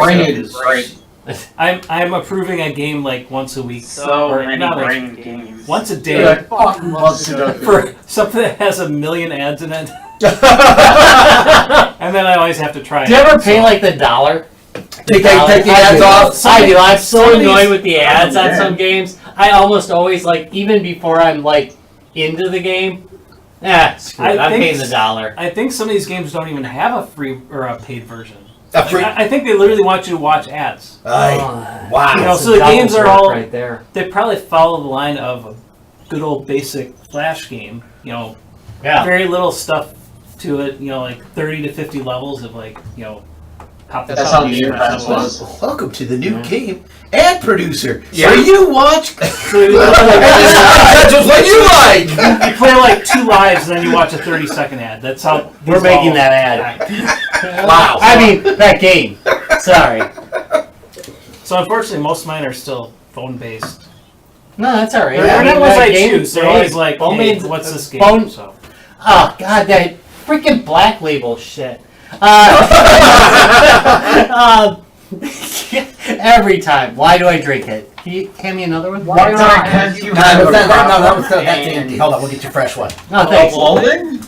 I'm approving a game like once a week. So many brain games. Once a day. For something that has 1 million ads in it. And then I always have to try it. Do you ever pay like the $1? Take the ads off? I do. I'm so annoyed with the ads on some games. I almost always, like, even before I'm, like, into the game, screw it. I'm paying the $1. I think some of these games don't even have a free or a paid version. I think they literally want you to watch ads. Wow. You know, so the games are all right there. They probably follow the line of a good old basic Flash game. You know, very little stuff to it. You know, like 30 to 50 levels of like That's how the interface was. Welcome to the new game ad producer. So you watch. That's just what you like. You play like 2 lives and then you watch a 30-second ad. That's how we're making that ad. Wow. I mean that game. Sorry. So unfortunately, most of mine are still phone-based. No, that's all right. They're not ones I choose. They're always like, phone hey, means what's this game? Phone. So. Oh God, that freaking Black Label shit. Every time. Why do I drink it? Can you hand me another one? Why not? Because you have that's empty. Hold on, we'll get you a fresh one. No, thanks. Loading?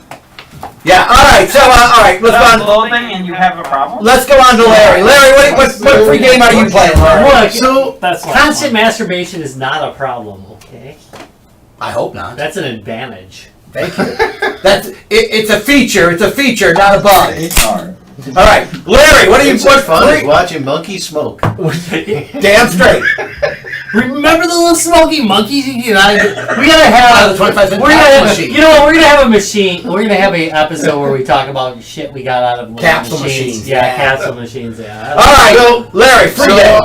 Yeah. All right. So all right. Let's go on. Loading and you have a problem. Let's go on to Larry. Larry, what free game are you playing, Larry? Look, so constant masturbation is not a problem. Okay. I hope not. That's an advantage. Thank you. It's a feature. It's a feature, not a bug. All right, Larry. What are you? What's fun is watching monkeys smoke. Damn straight. Remember the little smoky monkeys you get out of it? We gotta have. The 25-cent machine. You know what? We're gonna have a machine. We're gonna have an episode where we talk about shit we got out of capsule machines. Yeah, capsule machines. Yeah. All right, so Larry, free game.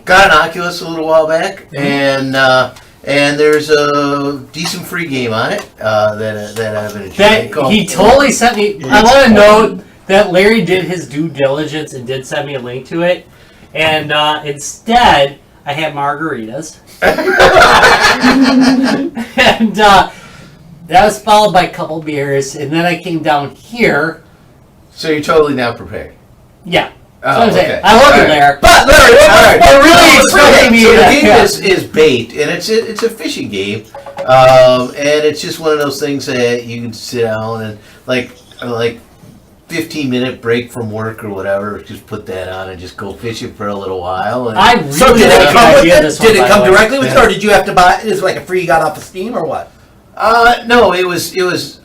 Got an Oculus a little while back, and there's a decent free game on it that I've been enjoying. He totally sent me. I want to note that Larry did his due diligence and did send me a link to it, and instead I had margaritas, and that was followed by a couple beers, and then I came down here. So you're totally now prepared. Yeah. Oh, okay. I love it, Larry. But Larry, they're really expecting me. So the game is bait, and it's a fishing game, and it's just one of those things that you can sit down and like 15-minute break from work or whatever, just put that on and just go fishing for a little while. And I really so did it come with it? Did it come directly with it, Yeah. or did you have to buy it? Is it like a free you got off of Steam or what? No, it was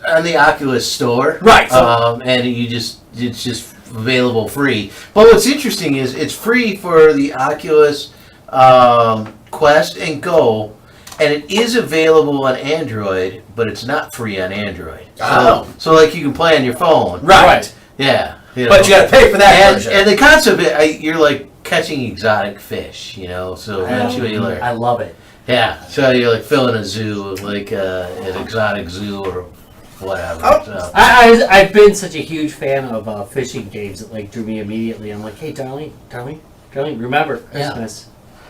on the Oculus store, Right, and it's just available free. But what's interesting is it's free for the Oculus Quest and Go, and it is available on Android, but it's not free on Android. So like you can play on your phone. Right. Yeah. But you got to pay for that version. And the concept, you're like catching exotic fish, so that's what you learn. I love it. Yeah, so you're like filling a zoo, like an exotic zoo or whatever. So. I've been such a huge fan of fishing games that like drew me immediately. I'm like, hey, darling, remember Christmas.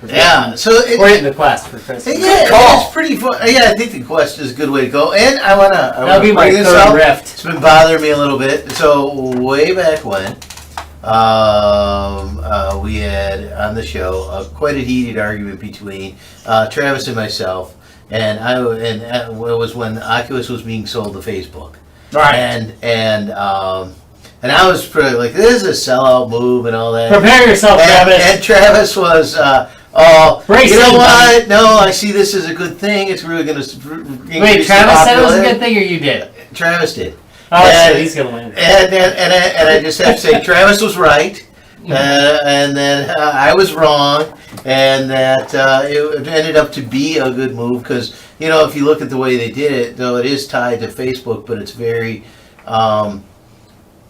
Yeah, so we're hitting the Quest for Christmas. Yeah, it's pretty fun. Yeah, I think the Quest is a good way to go. And I wanna that'll be my third rift. It's been bothering me a little bit. So way back when, we had on the show quite a heated argument between Travis and myself, and it was when Oculus was being sold to Facebook. Right. And I was pretty like, this is a sellout move and all that. Prepare yourself, Travis. And Travis was, you know what? No, I see this as a good thing. It's really going to Wait, Travis said it was a good thing, or you did? Travis did. Oh, And- shit, he's gonna win. And I just have to say, Travis was right, and then I was wrong, and that it ended up to be a good move because, if you look at the way they did it, though it is tied to Facebook, but it's very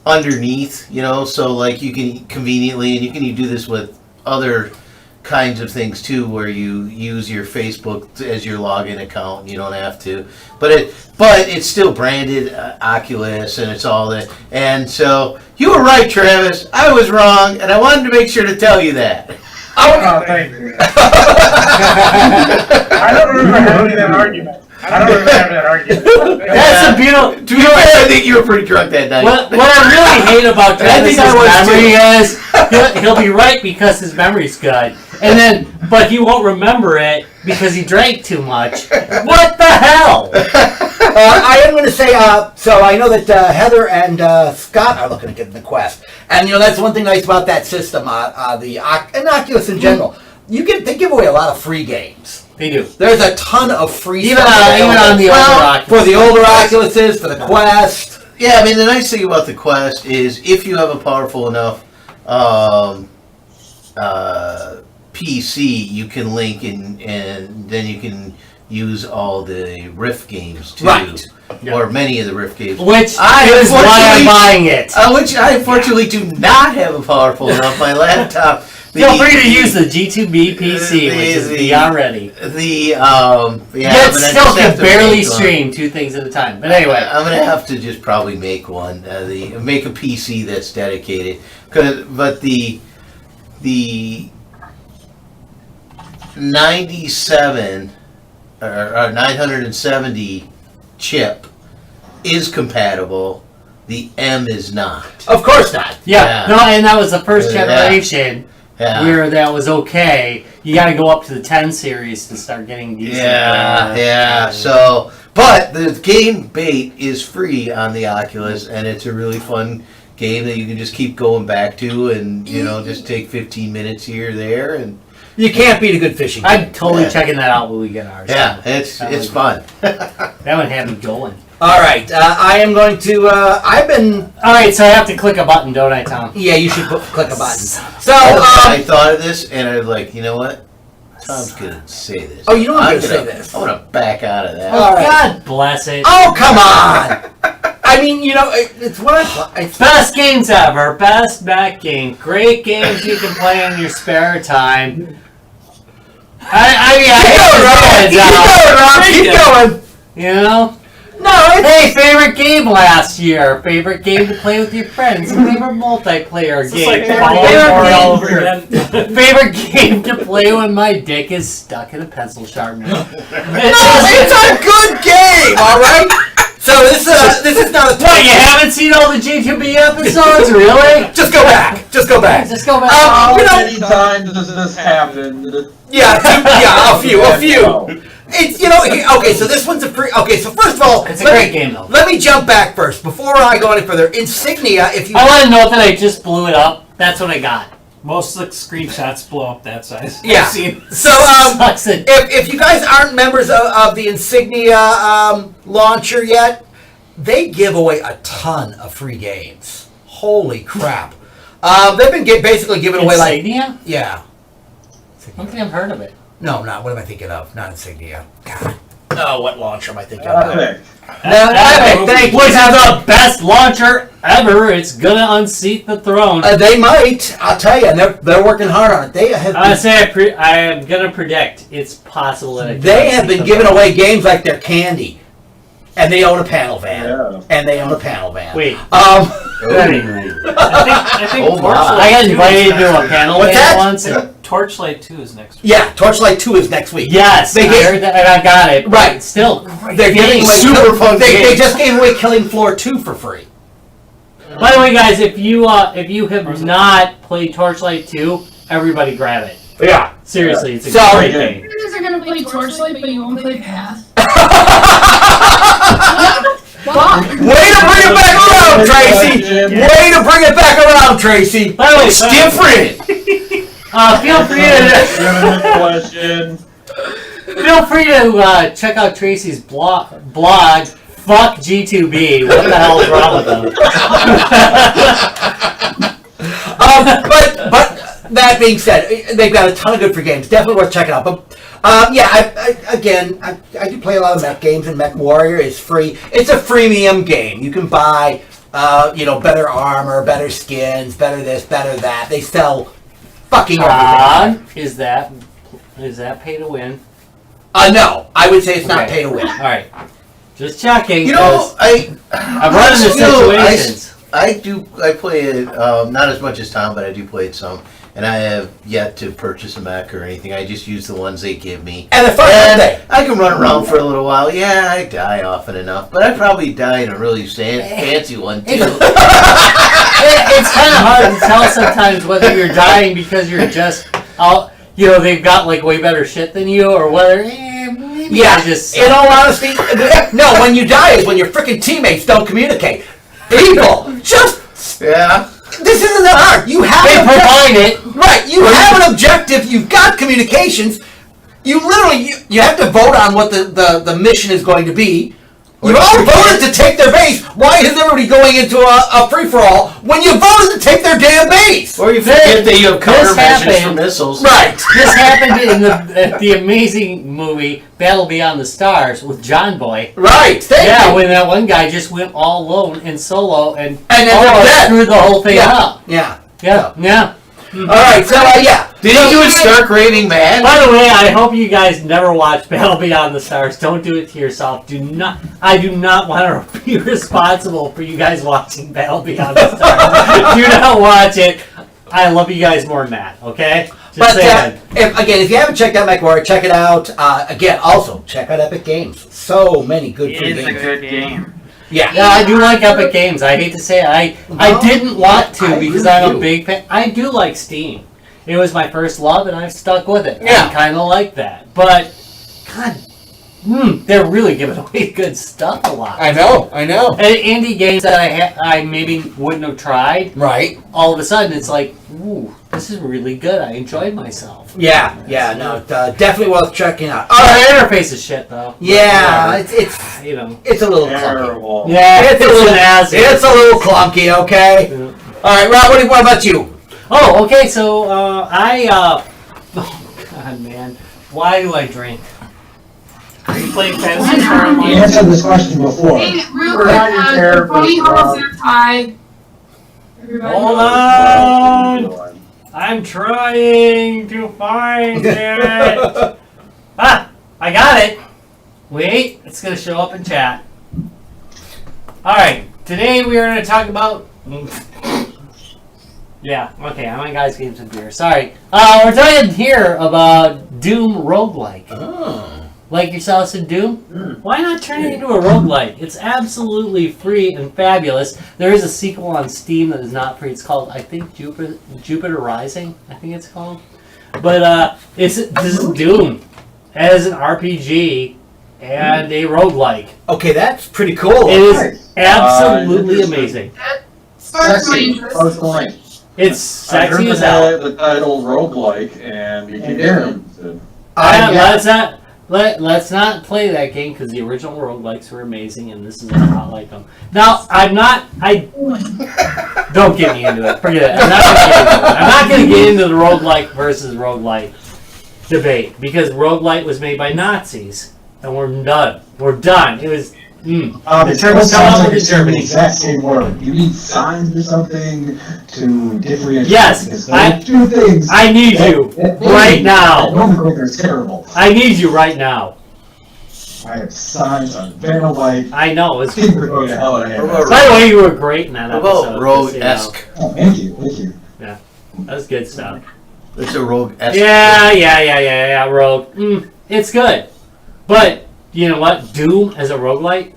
underneath, so like you can conveniently, and you can do this with other kinds of things too, where you use your Facebook as your login account. You don't have to, but it's still branded Oculus, and it's all that. And so you were right, Travis. I was wrong, and I wanted to make sure to tell you that. Oh, thank you. I don't remember having that argument. That's a beautiful. To be fair, I think you were pretty drunk that night. What I really hate about Travis's I was memory is he'll be right because his memory's good, but he won't remember it because he drank too much. What the hell? I am going to say, so I know that Heather and Scott are looking to get in the Quest, and that's one thing nice about that system, and Oculus in general. They give away a lot of free games. They do. There's a ton of free Even stuff on the older Oculus. for the older Oculuses, for the Quest. Yeah, I mean, the nice thing about the Quest is if you have a powerful enough PC, you can link and then you can use all the Rift games too. Right. Or many of the Rift games. Which is why I'm buying it. Which I unfortunately do not have a powerful enough. My laptop. Feel free to use the G2B PC, which is beyond ready. Yet still can barely stream two things at a time. But anyway, I'm gonna have to just probably make one. Make a PC that's dedicated. But the 97 or 970 chip is compatible. The M is not. Of course not. Yeah. No, and that was the first generation. Yeah. Where that was okay. You got to go up to the 10 series to start getting decent. Yeah. So, but the game Bait is free on the Oculus, and it's a really fun game that you can just keep going back to, and just take 15 minutes here or there, and you can't beat a good fishing game. I'm totally checking that out when we get ours. Yeah, it's fun. That one had me going. All right, I am going to. All right, so I have to click a button, don't I, Tom? Yeah, you should click a button. So I thought of this, and I was like, you know what? Tom's gonna say this. Oh, you know I'm gonna say this. I'm gonna back out of that. Oh, God bless it. Oh, come on! I mean, it's what I best games ever. Best back game. Great games you can play in your spare time. Keep going. No, hey, favorite game last year. Favorite game to play with your friends. Favorite multiplayer game. Favorite game to play when my dick is stuck in a pencil sharpener. It's a good game, all right? So this is not a... What, you haven't seen all the G2B episodes, really? Just go back. Just go back. How many times does this happen? Yeah, a few. It's okay. So this one's a free. Okay, so first of all, it's a great game though. Let me jump back first before I go any further. Insignia, if you. I want to know that I just blew it up. That's what I got. Most of the screenshots blow up that size. Yeah. So if you guys aren't members of the Insignia launcher yet, they give away a ton of free games. Holy crap! They've been basically giving away Insignia? Yeah. I don't think I've heard of it. No, not what am I thinking of? Not Insignia. God. Oh, what launcher am I thinking of? Epic. Which is the best launcher ever. It's gonna unseat the throne. They might. I'll tell you, they're working hard on it. They have. I am gonna predict it's possible that they have been giving away games like they're candy, and they own a panel van. Yeah. And they own a panel van. Wait. I think I got invited to a panel van once. Torchlight 2 is next week. Yeah, Torchlight 2 is next week. Yes, I heard that, and I got it. Right. Still, they're giving away super fun. They just gave away Killing Floor 2 for free. By the way, guys, if you have not played Torchlight 2, everybody grab it. Yeah. Seriously, it's a great game. You guys are gonna play Torchlight, but you won't play Path. Way to bring it back around, Tracy! Way to bring it back around, Tracy! By the way, it's different! Feel free to check out Tracy's blog, fuck G2B. What the hell is wrong with them? But that being said, they've got a ton of good free games. Definitely worth checking out. But yeah, I do play a lot of mech games, and Mech Warrior is free. It's a freemium game. You can buy, better armor, better skins, better this, better that. They sell fucking everything. Is that pay to win? No, I would say it's not Okay. pay to win. All right, just checking. You know, I've run into situations. I play it, not as much as Tom, but I do play it some. And I have yet to purchase a mech or anything. I just use the ones they give me. And the first day, I can run around for a little while. Yeah, I die often enough. But I probably die in a really fancy one, too. It's kind of hard to tell sometimes whether you're dying because you're just out. They've got like way better shit than you, or whether maybe I just. In all honesty, no. When you die is when your freaking teammates don't communicate. People, just yeah. This isn't that hard. You have They provide it. Right. You have an objective. You've got communications. You literally you have to vote on what the mission is going to be. You all voted to take their base. Why is everybody going into a free-for-all when you voted to take their damn base? Or you forget that you have countermeasures for missiles. Right. This happened in the amazing movie Battle Beyond the Stars with John Boy. Right. Yeah, when that one guy just went all alone and solo and then screwed the whole thing up. Yeah. Yeah. All right. So yeah. Did he do it Stark Rating Man? By the way, I hope you guys never watch Battle Beyond the Stars. Don't do it to yourself. I do not want to be responsible for you guys watching Battle Beyond the Stars. Do not watch it. I love you guys more than that, okay? Just saying. If you haven't checked out MechWarrior, check it out. Again, also, check out Epic Games. So many good free It is games. a good game. Yeah. Yeah, I do like Epic Games. I hate to say it. I didn't want to because I'm a big fan. I do like Steam. It was my first love, and I've stuck with it. Yeah. I kind of like that. But, God, they're really giving away good stuff a lot. I know. And indie games that I maybe wouldn't have tried, Right. all of a sudden it's like, ooh, this is really good. I enjoyed myself. Yeah. No, definitely worth checking out. All right, interface is shit, though. Yeah, But it's whatever. it's a little clunky. Terrible. Yeah, It's a little ass. It's a little clunky. Okay. Yeah. All right, Rob. What about you? Oh, okay, so oh God, man, why do I drink? Are you playing Fantasy Star We answered this question before. Hey, real We're quick, not your therapist, Pony Rob. Hall tie. Everybody. Hold on, I'm trying to find it. I got it. Wait, it's gonna show up in chat. All right, today we are gonna talk about. Yeah, okay, I'm on Guys, Games, and Beer. Sorry. We're talking here about Doom roguelike. Oh. Like yourself in Doom? Why not turn it into a roguelike? It's absolutely free and fabulous. There is a sequel on Steam that is not free. It's called, I think, Jupiter Rising, I think it's called. But this is Doom as an RPG and a roguelike. Okay, that's pretty cool. It is absolutely interesting. amazing. Sparks my interest. First point. It's I heard sexy as hell. the title roguelike and became interested. Let's not play that game because the original roguelikes were amazing and this is a lot like them. Now, don't get me into it. Forget it. I'm not going to get into the roguelike versus roguelike debate because roguelike was made by Nazis and we're done. We're done. It was. The term sounds like it's the exact same word. You need signs or something to differentiate. Yes, because those two things. I need you right now. Nomenclature is terrible. I need you right now. I have signs on Vanna White. I know. It's. By the By the way, you were great in that How episode. about rogue-esque? Oh, thank you. Yeah, that was good stuff. It's a rogue-esque. Yeah, Rogue. It's good. But, you know what? Doom as a roguelite?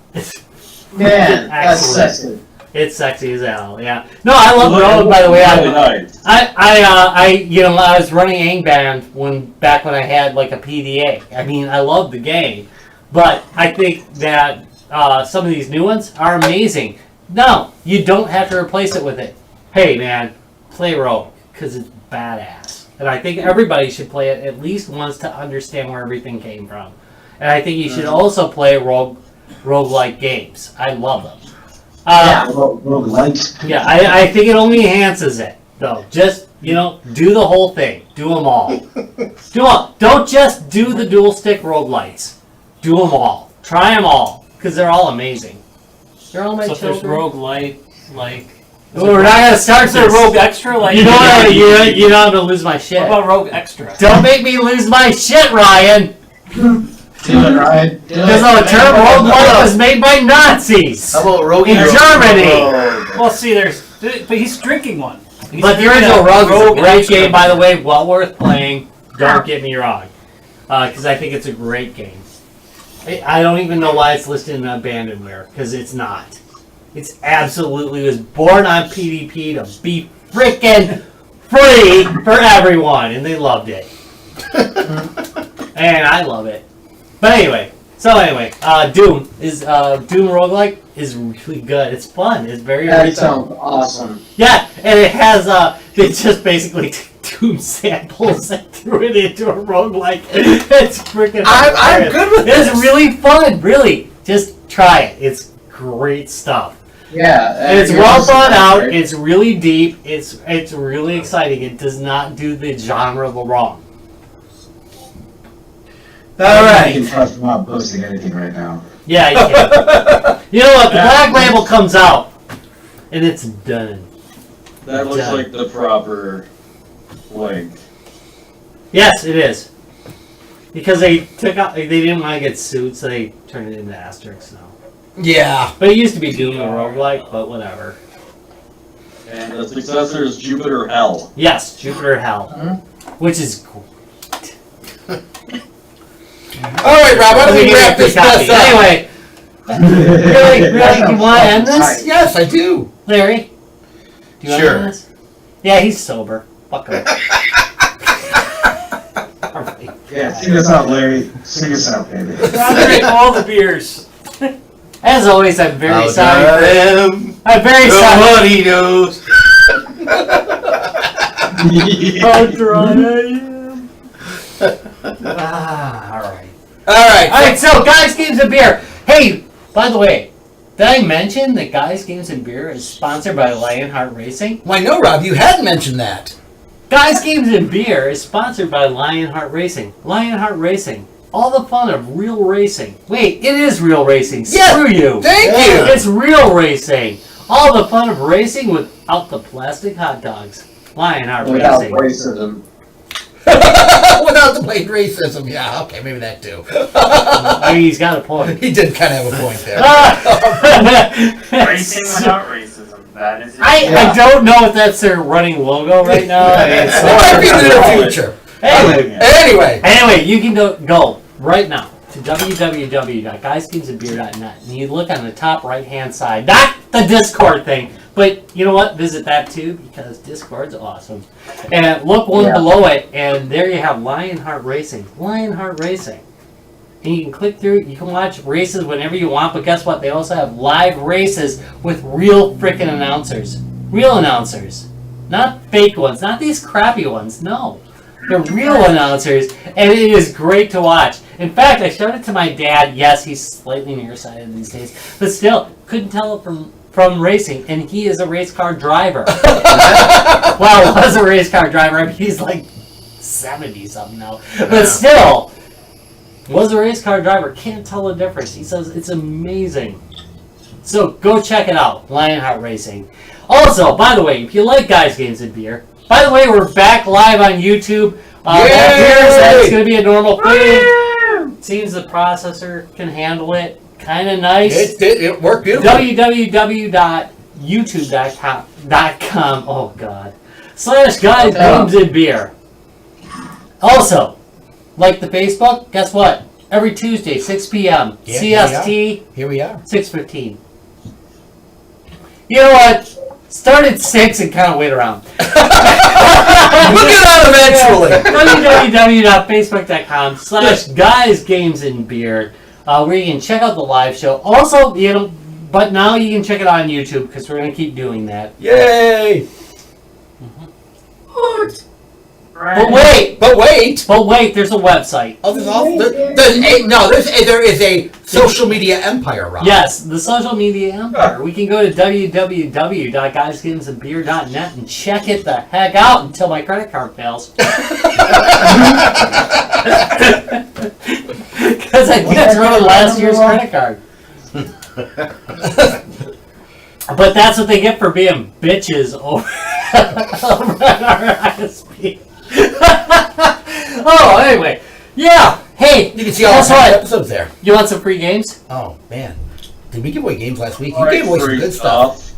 Man, that's excellent. sexy. It's sexy as hell, yeah. No, I love Rogue, by the way. Really nice. I was running Angband back when I had like a PDA. I mean, I love the game. But I think that some of these new ones are amazing. No, you don't have to replace it with it. Hey, man, play Rogue, because it's badass. And I think everybody should play it at least once to understand where everything came from. And I think you should also play Rogue roguelike games. I love them. Roguelikes. Yeah, I think it only enhances it, though. Just, do the whole thing. Do them all. Do them all. Don't just do the dual stick roguelites. Do them all. Try them all, because they're all amazing. They're all my So if there's children. roguelite, like... We're not gonna start Is there this. Rogue Extra? Like, You know what? You know I'm gonna lose my shit. What about Rogue Extra? Don't make me lose my shit, Ryan. Do it, Ryan. Because the term roguelike was made by Nazis How about Rogue in Germany. Well, see, but he's drinking one. He's But the drinking original a Rogue is a great Extra. game, by the way. Well worth playing. Don't get me wrong, because I think it's a great game. I don't even know why it's listed in abandonware, because it's not. It's absolutely was born on PvP to be frickin' free for everyone, and they loved it. And I love it. But anyway, Doom roguelike is really good. It's fun. It's very That original. sounds awesome. Yeah, and it has they just basically took Doom samples and threw it into a roguelike. It's freaking I'm good with It's this. really fun, really. Just try it. It's great stuff. Yeah. And it's you're well just- thought out. right? It's really deep. It's really exciting. It does not do the genre wrong. All You right. can trust me not posting anything right now. Yeah, you can. You know what? The Black Label comes out, and it's done. That looks like the proper link. Yes, it is. Because they took out, they didn't want to get sued, so they turned it into asterisks now. Yeah. But it used to be Doom and roguelike, but whatever. And the successor is Jupiter Hell. Yes, Jupiter Hell, which is cool. All right, Rob, why don't we wrap this mess up? Anyway, really, you want to end this? Yes, I do. Larry? Do you want to Sure. end this? Yeah, he's sober. Fuck him. Alright. Yeah, sing us out, Larry. Sing us out, baby. Drink all the beers. As always, I'm very How sorry. dry I am. I'm very No sorry. honey knows. How dry I am. Alright. Alright, so Guys, Games, and Beer. Hey, by the way, did I mention that Guys, Games, and Beer is sponsored by Lionheart Racing? Why, no, Rob, you hadn't mentioned that. Guys, Games, and Beer is sponsored by Lionheart Racing. Lionheart Racing. All the fun of real racing. Wait, it is real racing. Yeah, Screw you. thank you. It's real racing. All the fun of racing without the plastic hot dogs. Lionheart Without Racing. racism. Without the plain racism, yeah, okay, maybe that too. I mean, he's got a point. He did kind of have a point there. Racing without racism. That is it. I don't know if that's their running logo right now. I mean, it's It might be in the near future. Anyway, you can go right now to www.guysgamesandbeer.net and you look on the top right hand side, not the Discord thing, but you know what? Visit that too because Discord's awesome. And look one below it, and there you have Lionheart Racing. Lionheart Racing. And you can click through, you can watch races whenever you want, but guess what? They also have live races with real freaking announcers. Real announcers. Not fake ones, not these crappy ones, no. They're real announcers, and it is great to watch. In fact, I showed it to my dad. Yes, he's slightly nearsighted these days, but still, couldn't tell it from racing, and he is a race car driver. Well, was a race car driver. I mean, he's like 70-something now. But still, was a race car driver. Can't tell the difference. He says it's amazing. So go check it out, Lionheart Racing. Also, by the way, if you like Guys, Games, and Beer, by the way, we're back live on YouTube. That's going to be a normal thing. Seems the processor can handle it. Kind of nice. It worked beautifully. www.youtube.com. Oh, God. /Guys, Games, and Beer. Also, like the Facebook, guess what? Every Tuesday, 6 p.m. Yeah, CST, Here we are. 6:15. You know what? Start at 6 and kind of wait around. We'll get out eventually. www.facebook.com/Guys, Games, and Beer, where you can check out the live show. Also, but now you can check it on YouTube because we're going to keep doing that. Yay! But wait, But wait. there's a website. Oh, there is a social media empire, Rob. Yes, the social media empire. We can go to www.guysgamesandbeer.net and check it the heck out until my credit card fails. Because I did ruin last year's credit card. But that's what they get for being bitches over at our ISP. Oh, anyway. Yeah. Hey, You can see all guess the what? episodes there. You want some free games? Oh, man. Did we give away games last week? You gave away some good stuff.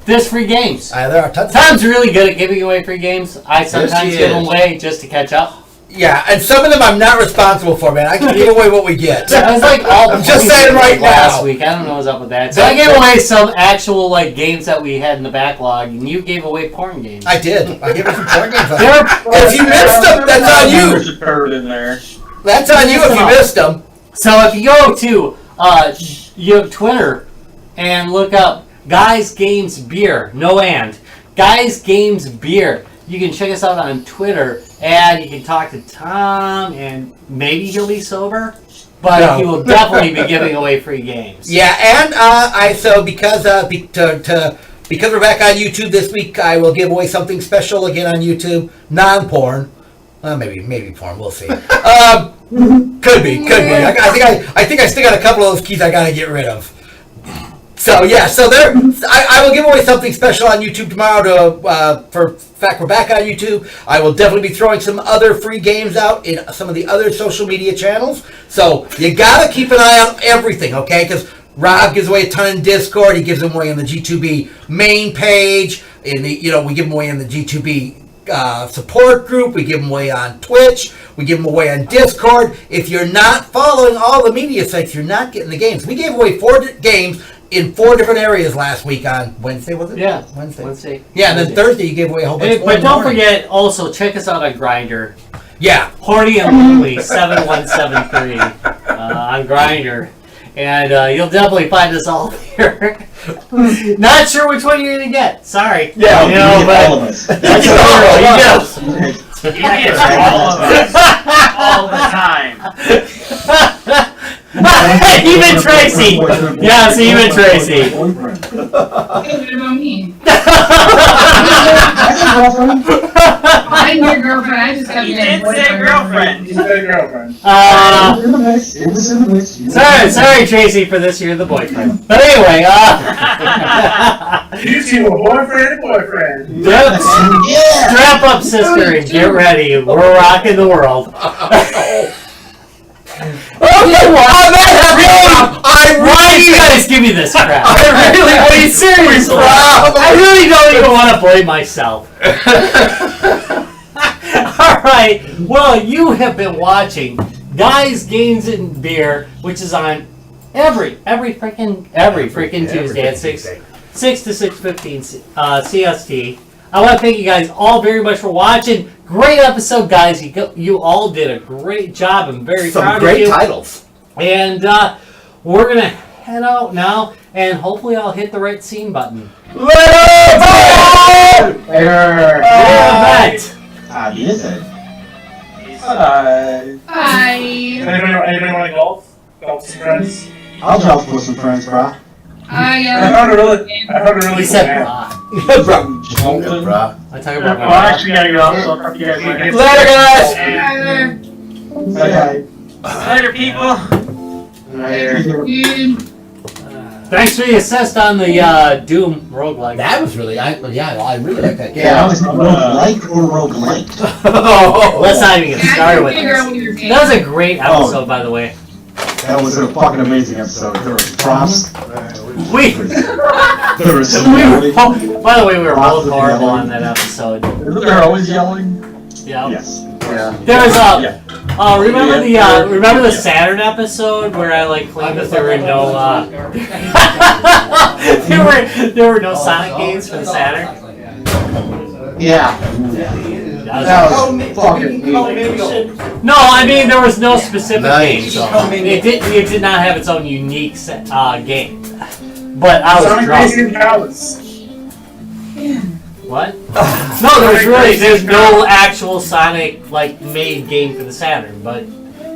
There's free games. There are tons. Tom's really good at giving away free games. I sometimes he give them is. away just to catch up. Yeah, and some of them I'm not responsible for, man. I can give away what we get. I was like all I'm just saying right last now. week. I don't know what's up with that. So I gave away some actual like games that we had in the backlog, and you gave away porn games. I did. I gave away some porn games. They're- If you missed them, that's on you. There's a bird in there. That's on you if you missed them. So if you go to Twitter and look up Guys Games Beer, no and Guys Games Beer, you can check us out on Twitter, and you can talk to Tom, and maybe he'll be sober, but No. he will definitely be giving away free games. Yeah, and because we're back on YouTube this week, I will give away something special again on YouTube, non-porn. Maybe porn. We'll see. Could be. I think I still got a couple of those keys I gotta get rid of. So yeah, I will give away something special on YouTube tomorrow. For fact, we're back on YouTube. I will definitely be throwing some other free games out in some of the other social media channels. So you gotta keep an eye on everything, okay? Because Rob gives away a ton in Discord. He gives them away on the G2B main page. We give them away in the G2B support group. We give them away on Twitch. We give them away on Discord. If you're not following all the media sites, you're not getting the games. We gave away 4 games in 4 different areas last week on Wednesday, was it? Yeah, Wednesday. Yeah, and then Thursday you gave away a whole bunch Hey, more. but in the don't morning. forget, also check us out on Grindr. Yeah. Horny and Lonely 7173 on Grindr. And you'll definitely find us all there. Not sure which one you're gonna get. Sorry. Yeah, you know, you but get all of us. that's the rule. You do. You get all of us all the time. Even Tracy. Yes, even Tracy. Hey, what about me? I'm your girlfriend. I just got He to did say girlfriend. He's a girlfriend. It was in the mix. Sorry, Tracy, for this. You're the boyfriend. But anyway, You two are boyfriend and boyfriend. strap up, sister, and get ready. We're rocking the world. Why do you guys give me this crap? Wait, seriously. I really don't even want to blame myself. Alright, well, you have been watching Guys, Games, and Beer, which is on every freaking Tuesday at 6 to 6:15 CST. I want to thank you guys all very much for watching. Great episode, guys. You all did a great job. I'm very proud of you. Some great titles. And we're going to head out now, and hopefully I'll hit the right scene button. Later. Listen. Bye. Anybody want to golf? Golf with some friends? I'll jump with some friends, bro. I found a really He cool said, app. I talk about Well, I actually gotta go, so I'll talk to you guys later. Later, guys! Later, people. Thanks for the assist on the Doom roguelike. That was really, I really like that game. Yeah, I was roguelike or roguelite. Let's not even get started with Figure out this. what you're saying. That was a great episode, by the way. That was a fucking amazing episode. There was props. We There was by the way, we were both horrible on that episode. They're always yelling. Yeah. Yes. There was remember the Saturn episode where I claimed that there were no there were no Sonic games for the Saturn. Yeah. That was fucking No, I mean there was no specific Nice. game. So it did not have its own unique game. But I was Sonic drunk. Racing Palace. What? No, there's no actual Sonic like made game for the Saturn, but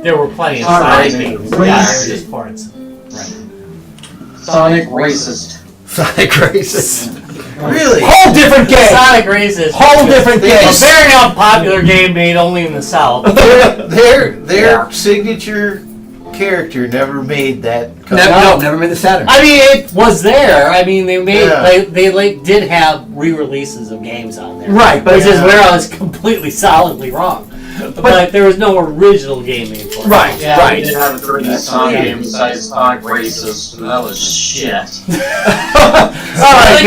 there were plenty of Sonic games. Yeah, they were just ports. Right. Sonic racist. Sonic racist. Really? Whole different game. Sonic racist. Whole different game. A very unpopular game made only in the South. Their signature character never made that. Never made the Saturn. I mean, it was there. I mean, they made Yeah. they did have re-releases of games on there. Right, but which is where I was completely solidly wrong. But there was no original game made for it. Right, Yeah, right. we didn't have a 3D Sonic game besides Sonic Racist, and that was shit. All right,